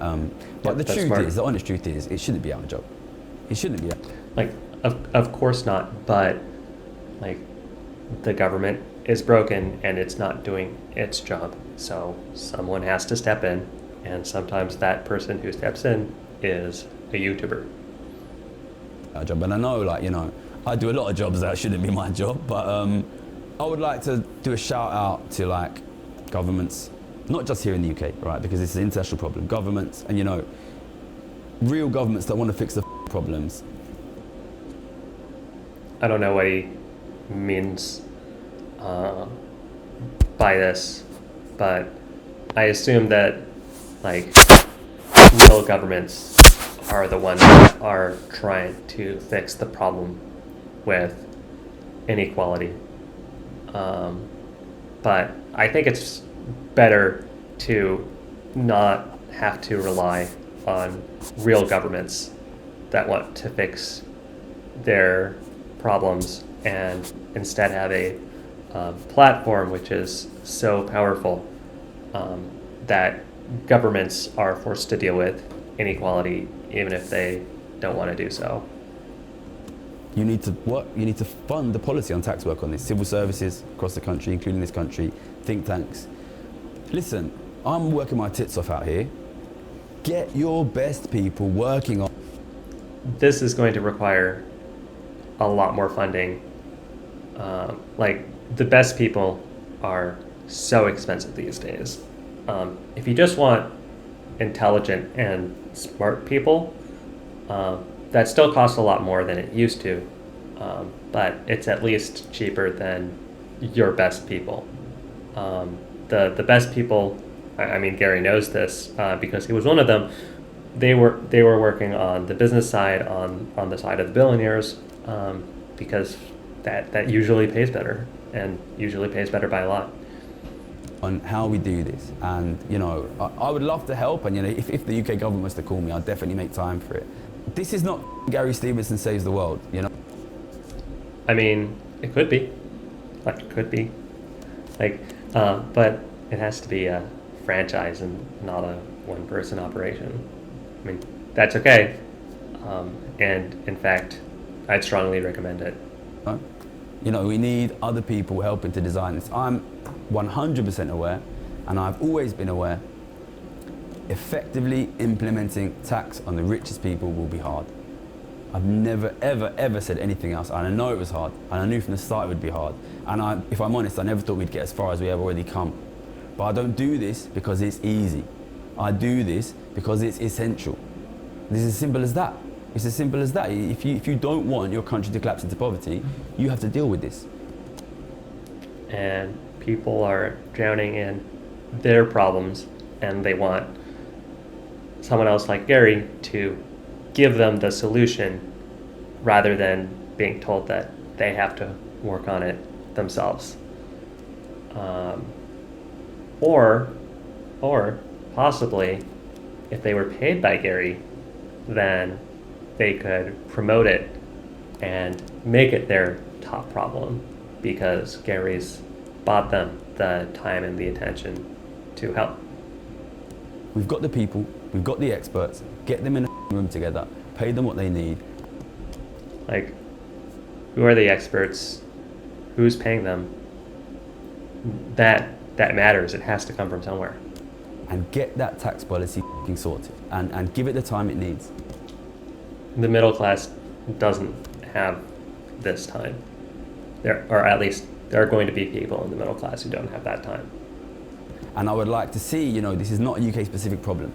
But the honest truth is, it shouldn't be our job. It shouldn't be. Like, of course not, but like the government is broken and it's not doing its job. So someone has to step in, and sometimes that person who steps in is a YouTuber. Our job, and I know, I do a lot of jobs that shouldn't be my job, but I would like to do a shout out to governments, not just here in the UK, right? Because it's an international problem. Governments, and real governments that want to fix the problems. I don't know what he means by this, but I assume that real governments are the ones that are trying to fix the problem with inequality. But I think it's better to not have to rely on real governments that want to fix their problems, and instead have a platform which is so powerful that governments are forced to deal with inequality even if they don't want to do so. You need to fund the policy on tax work on this. Civil services across the country, including this country, think tanks. Listen, I'm working my tits off out here. Get your best people working on. This is going to require a lot more funding. The best people are so expensive these days. If you just want intelligent and smart people, that still costs a lot more than it used to, but it's at least cheaper than your best people. The best people, I mean, Gary knows this because he was one of them. They were working on the business side, on the side of the billionaires, because that usually pays better, and usually pays better by a lot. On how we do this, and I would love to help, and if the UK government was to call me, I'd definitely make time for it. This is not Gary Stevenson saves the world, I mean, it could be, but it has to be a franchise and not a one-person operation. I mean, that's okay, and in fact, I'd strongly recommend it. We need other people helping to design this. I'm 100% aware, and I've always been aware, effectively implementing tax on the richest people will be hard. I've never, ever, ever said anything else, and I know it was hard, and I knew from the start it would be hard. And if I'm honest, I never thought we'd get as far as we have already come. But I don't do this because it's easy. I do this because it's essential. This is as simple as that. It's as simple as that. If you don't want your country to collapse into poverty, you have to deal with this. And people are drowning in their problems, and they want someone else like Gary to give them the solution rather than being told that they have to work on it themselves. Or possibly, if they were paid by Gary, then they could promote it and make it their top problem, because Gary's bought them the time and the attention to help. We've got the people, we've got the experts, get them in a room together, pay them what they need. Who are the experts? Who's paying them? That matters. It has to come from somewhere. And get that tax policy sorted, and give it the time it needs. The middle class doesn't have this time. Or at least there are going to be people in the middle class who don't have that time. And I would like to see, this is not a UK specific problem.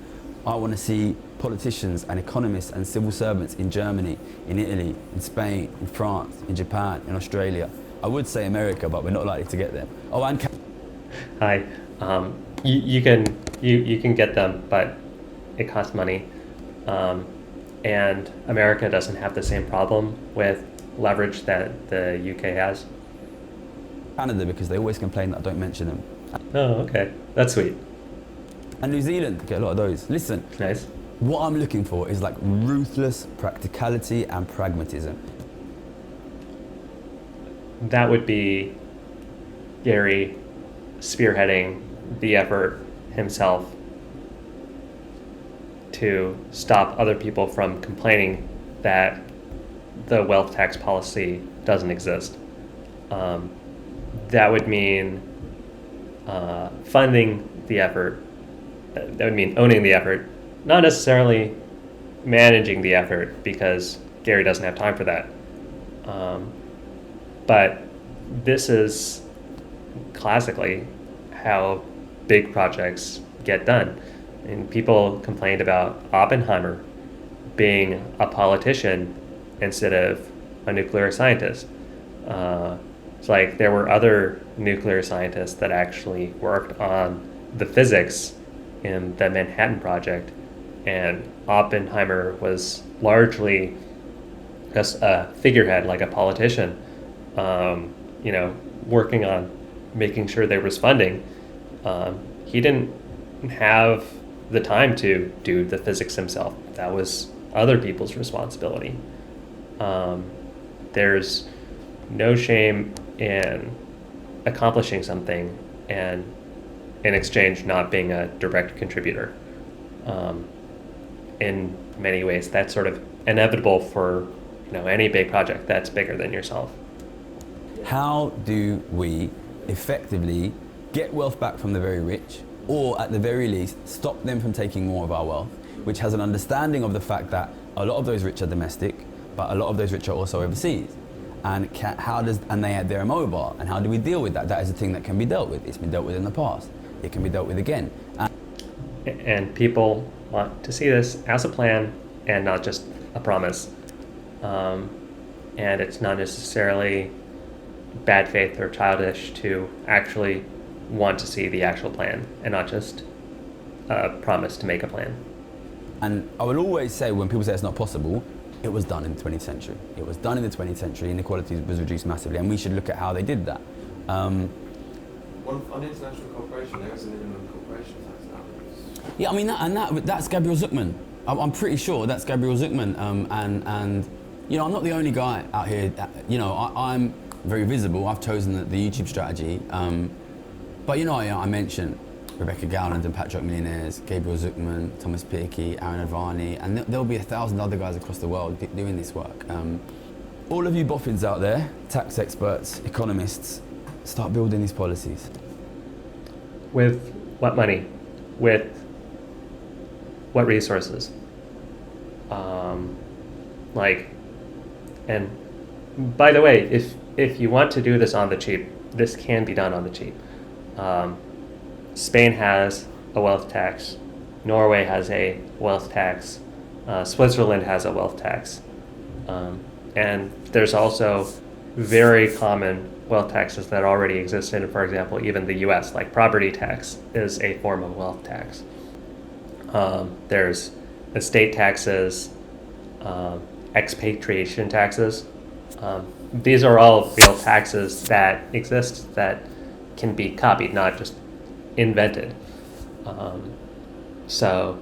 I want to see politicians and economists and civil servants in Germany, in Italy, in Spain, in France, in Japan, in Australia. I would say America, but we're not likely to get them. Oh, and Hi. You can get them, but it costs money. And America doesn't have the same problem with leverage that the UK has. Canada, because they always complain that I don't mention them. Oh, okay. That's sweet. And New Zealand, get a lot of those. Listen, Nice. what I'm looking for is like ruthless practicality and pragmatism. That would be Gary spearheading the effort himself to stop other people from complaining that the wealth tax policy doesn't exist. That would mean funding the effort. That would mean owning the effort, not necessarily managing the effort, because Gary doesn't have time for that. But this is classically how big projects get done. And people complained about Oppenheimer being a politician instead of a nuclear scientist. It's like there were other nuclear scientists that actually worked on the physics in the Manhattan Project, and Oppenheimer was largely just a figurehead, like a politician, working on making sure there was funding. He didn't have the time to do the physics himself. That was other people's responsibility. There's no shame in accomplishing something and in exchange not being a direct contributor. In many ways, that's sort of inevitable for any big project that's bigger than yourself. How do we effectively get wealth back from the very rich, or at the very least stop them from taking more of our wealth, which has an understanding of the fact that a lot of those rich are domestic, but a lot of those rich are also overseas, and they're immobile, and how do we deal with that? That is a thing that can be dealt with. It's been dealt with in the past. It can be dealt with again. And people want to see this as a plan and not just a promise. And it's not necessarily bad faith or childish to actually want to see the actual plan and not just a promise to make a plan. And I will always say, when people say it's not possible, it was done in the 20th century. It was done in the 20th century. Inequality was reduced massively, and we should look at how they did that. On international cooperation, there is a minimum corporation tax now. Yeah, I mean, that's Gabriel Zucman. I'm pretty sure that's Gabriel Zucman. And I'm not the only guy out here. I'm very visible. I've chosen the YouTube strategy. But I mentioned Rebecca Gowland and Patrick Millionaires, Gabriel Zucman, Thomas Piketty, Aaron Advani, and there'll be 1,000 other guys across the world doing this work. All of you boffins out there, tax experts, economists, start building these policies. With what money? With what resources? And by the way, if you want to do this on the cheap, this can be done on the cheap. Spain has a wealth tax. Norway has a wealth tax. Switzerland has a wealth tax. And there's also very common wealth taxes that already exist in, for example, even the US, like property tax is a form of wealth tax. There's estate taxes, expatriation taxes. These are all real taxes that exist that can be copied, not just invented. So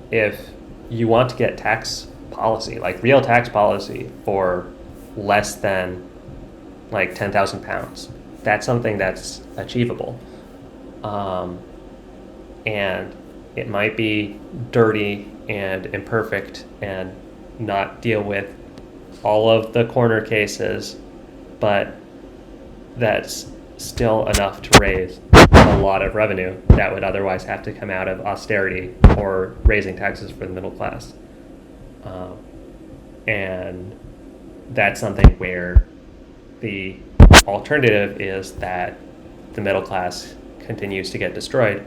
if you want to get tax policy, like real tax policy for less than like £10,000, that's something that's achievable. And it might be dirty and imperfect and not deal with all of the corner cases, but that's still enough to raise a lot of revenue that would otherwise have to come out of austerity or raising taxes for the middle class. And that's something where the alternative is that the middle class continues to get destroyed.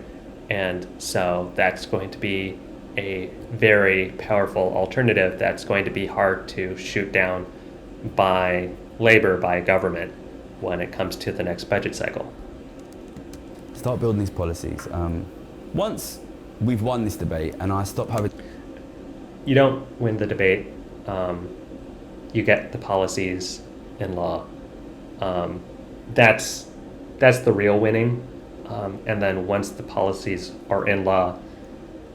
And so that's going to be a very powerful alternative that's going to be hard to shoot down by labor, by government, when it comes to the next budget cycle. Start building these policies. Once we've won this debate and I stop having... you don't win the debate. You get the policies in law. That's the real winning. And then once the policies are in law,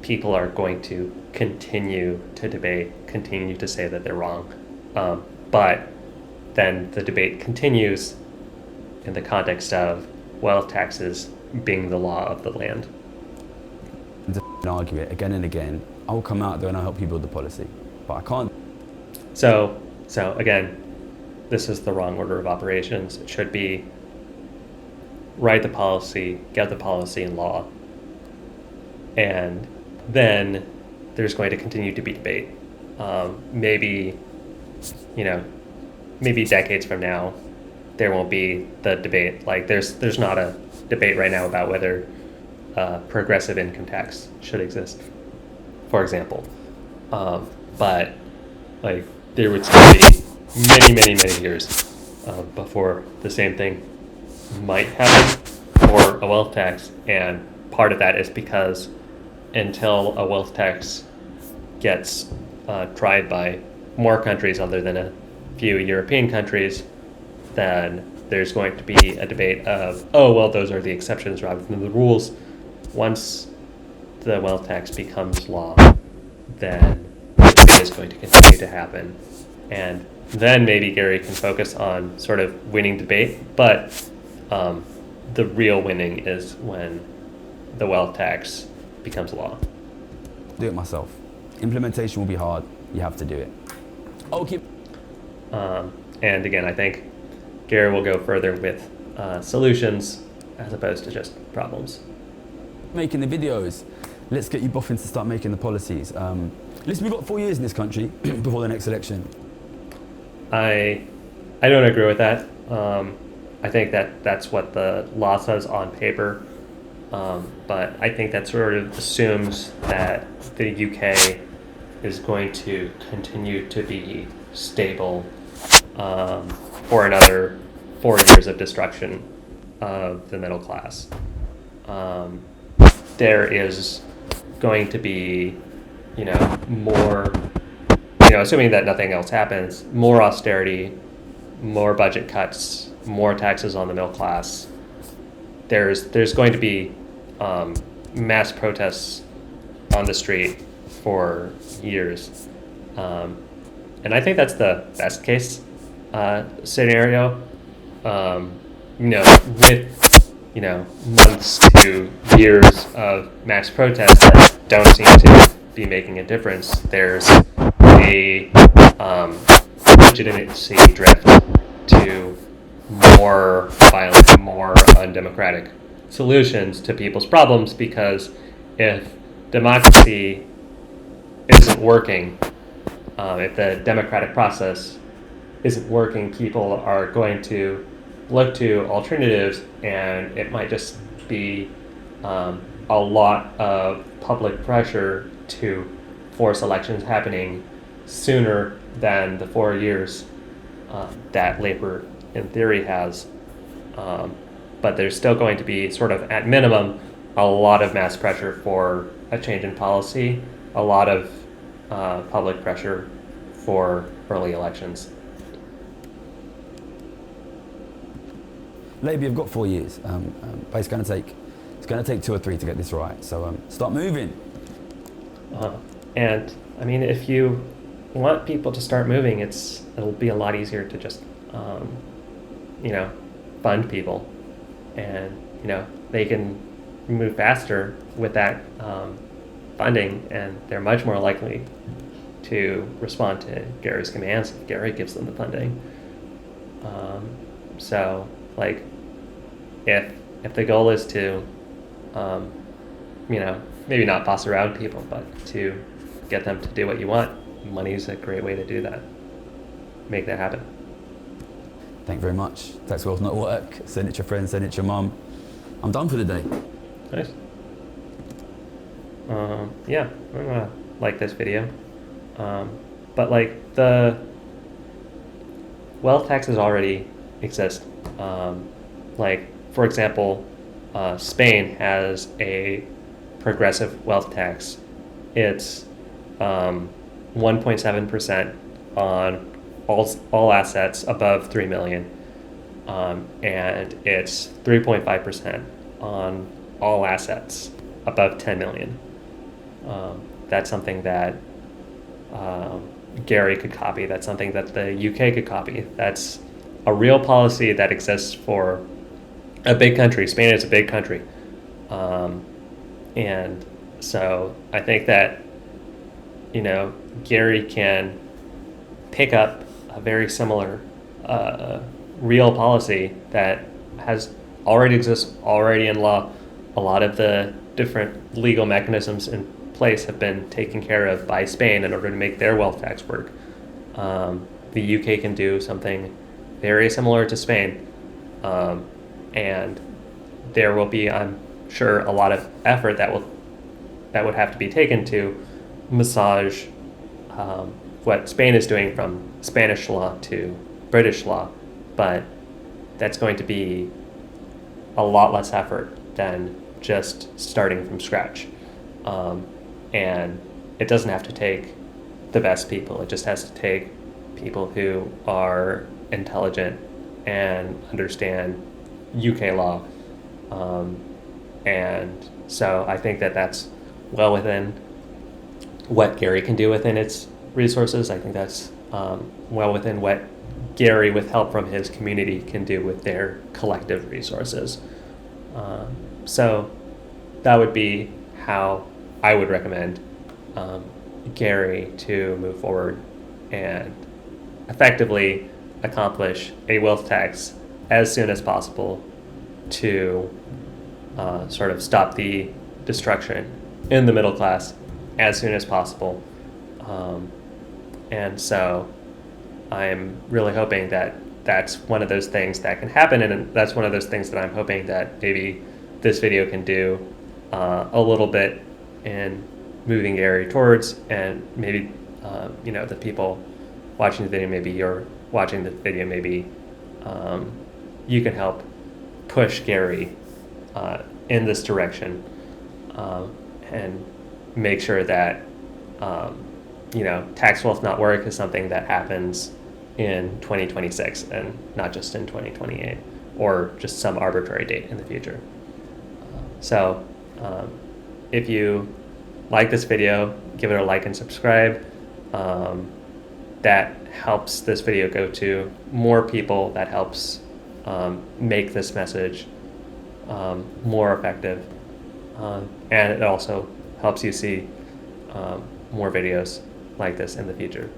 people are going to continue to debate, continue to say that they're wrong. But then the debate continues in the context of wealth taxes being the law of the land. To argue it again and again, I'll come out there and I'll help you build the policy, but I can't. So again, this is the wrong order of operations. It should be write the policy, get the policy in law, and then there's going to continue to be debate. Maybe decades from now, there won't be the debate. Like there's not a debate right now about whether progressive income tax should exist, for example. But like there would still be many years before the same thing might happen for a wealth tax, and part of that is because until a wealth tax gets tried by more countries other than a few European countries, then there's going to be a debate of, oh, well, those are the exceptions rather than the rules. Once the wealth tax becomes law, then the debate is going to continue to happen. And then maybe Gary can focus on sort of winning debate, but the real winning is when the wealth tax becomes law. Do it myself. Implementation will be hard. You have to do it. Okay. And again, I think Gary will go further with solutions as opposed to just problems. Making the videos. Let's get you boffins to start making the policies. Listen, we've got 4 years in this country before the next election. I don't agree with that. I think that's what the law says on paper, but I think that sort of assumes that the UK is going to continue to be stable for another 4 years of destruction of the middle class. There is going to be, more, assuming that nothing else happens, more austerity, more budget cuts, more taxes on the middle class. There's going to be mass protests on the street for years, and I think that's the best case scenario. With months to years of mass protests that don't seem to be making a difference, there's a legitimacy drift to more violent, more undemocratic solutions to people's problems, because if democracy isn't working, if the democratic process isn't working, people are going to look to alternatives, and it might just be a lot of public pressure to force elections happening sooner than the 4 years that Labour in theory has. But there's still going to be sort of, at minimum, a lot of mass pressure for a change in policy, a lot of public pressure for early elections. Labour, you've got 4 years, but it's going to take 2 or 3 to get this right. So start moving. And I mean, if you want people to start moving, it'll be a lot easier to just fund people, and they can move faster with that funding, and they're much more likely to respond to Gary's commands if Gary gives them the funding. So like, if the goal is to maybe not boss around people, but to get them to do what you want, money is a great way to do that. Make that happen. Thank you very much. Tax World's not work. Send it to your friends, send it to your mum. I'm done for the day. Nice. Yeah, I'm gonna like this video. But like, the wealth taxes already exist. Like, for example, Spain has a progressive wealth tax. It's 1.7% on all assets above 3 million, and it's 3.5% on all assets above 10 million. That's something that Gary could copy. That's something that the UK could copy. That's a real policy that exists for a big country. Spain is a big country. And so I think that, Gary can pick up a very similar real policy that exists already in law. A lot of the different legal mechanisms in place have been taken care of by Spain in order to make their wealth tax work. The UK can do something very similar to Spain, and there will be, I'm sure, a lot of effort that would have to be taken to massage what Spain is doing from Spanish law to British law, but that's going to be a lot less effort than just starting from scratch. And it doesn't have to take the best people. It just has to take people who are intelligent and understand UK law. And so I think that that's well within what Gary can do within its resources. I think that's well within what Gary, with help from his community, can do with their collective resources. So that would be how I would recommend Gary to move forward and effectively accomplish a wealth tax as soon as possible to sort of stop the destruction in the middle class as soon as possible. And so I'm really hoping that that's one of those things that can happen, and that's one of those things that I'm hoping that maybe this video can do a little bit in moving Gary towards, and maybe the people watching the video, maybe you're watching the video, maybe you can help push Gary in this direction, and make sure that tax wealth not work is something that happens in 2026 and not just in 2028 or just some arbitrary date in the future. So if you like this video, give it a like and subscribe. That helps this video go to more people. That helps make this message more effective. And it also helps you see more videos like this in the future.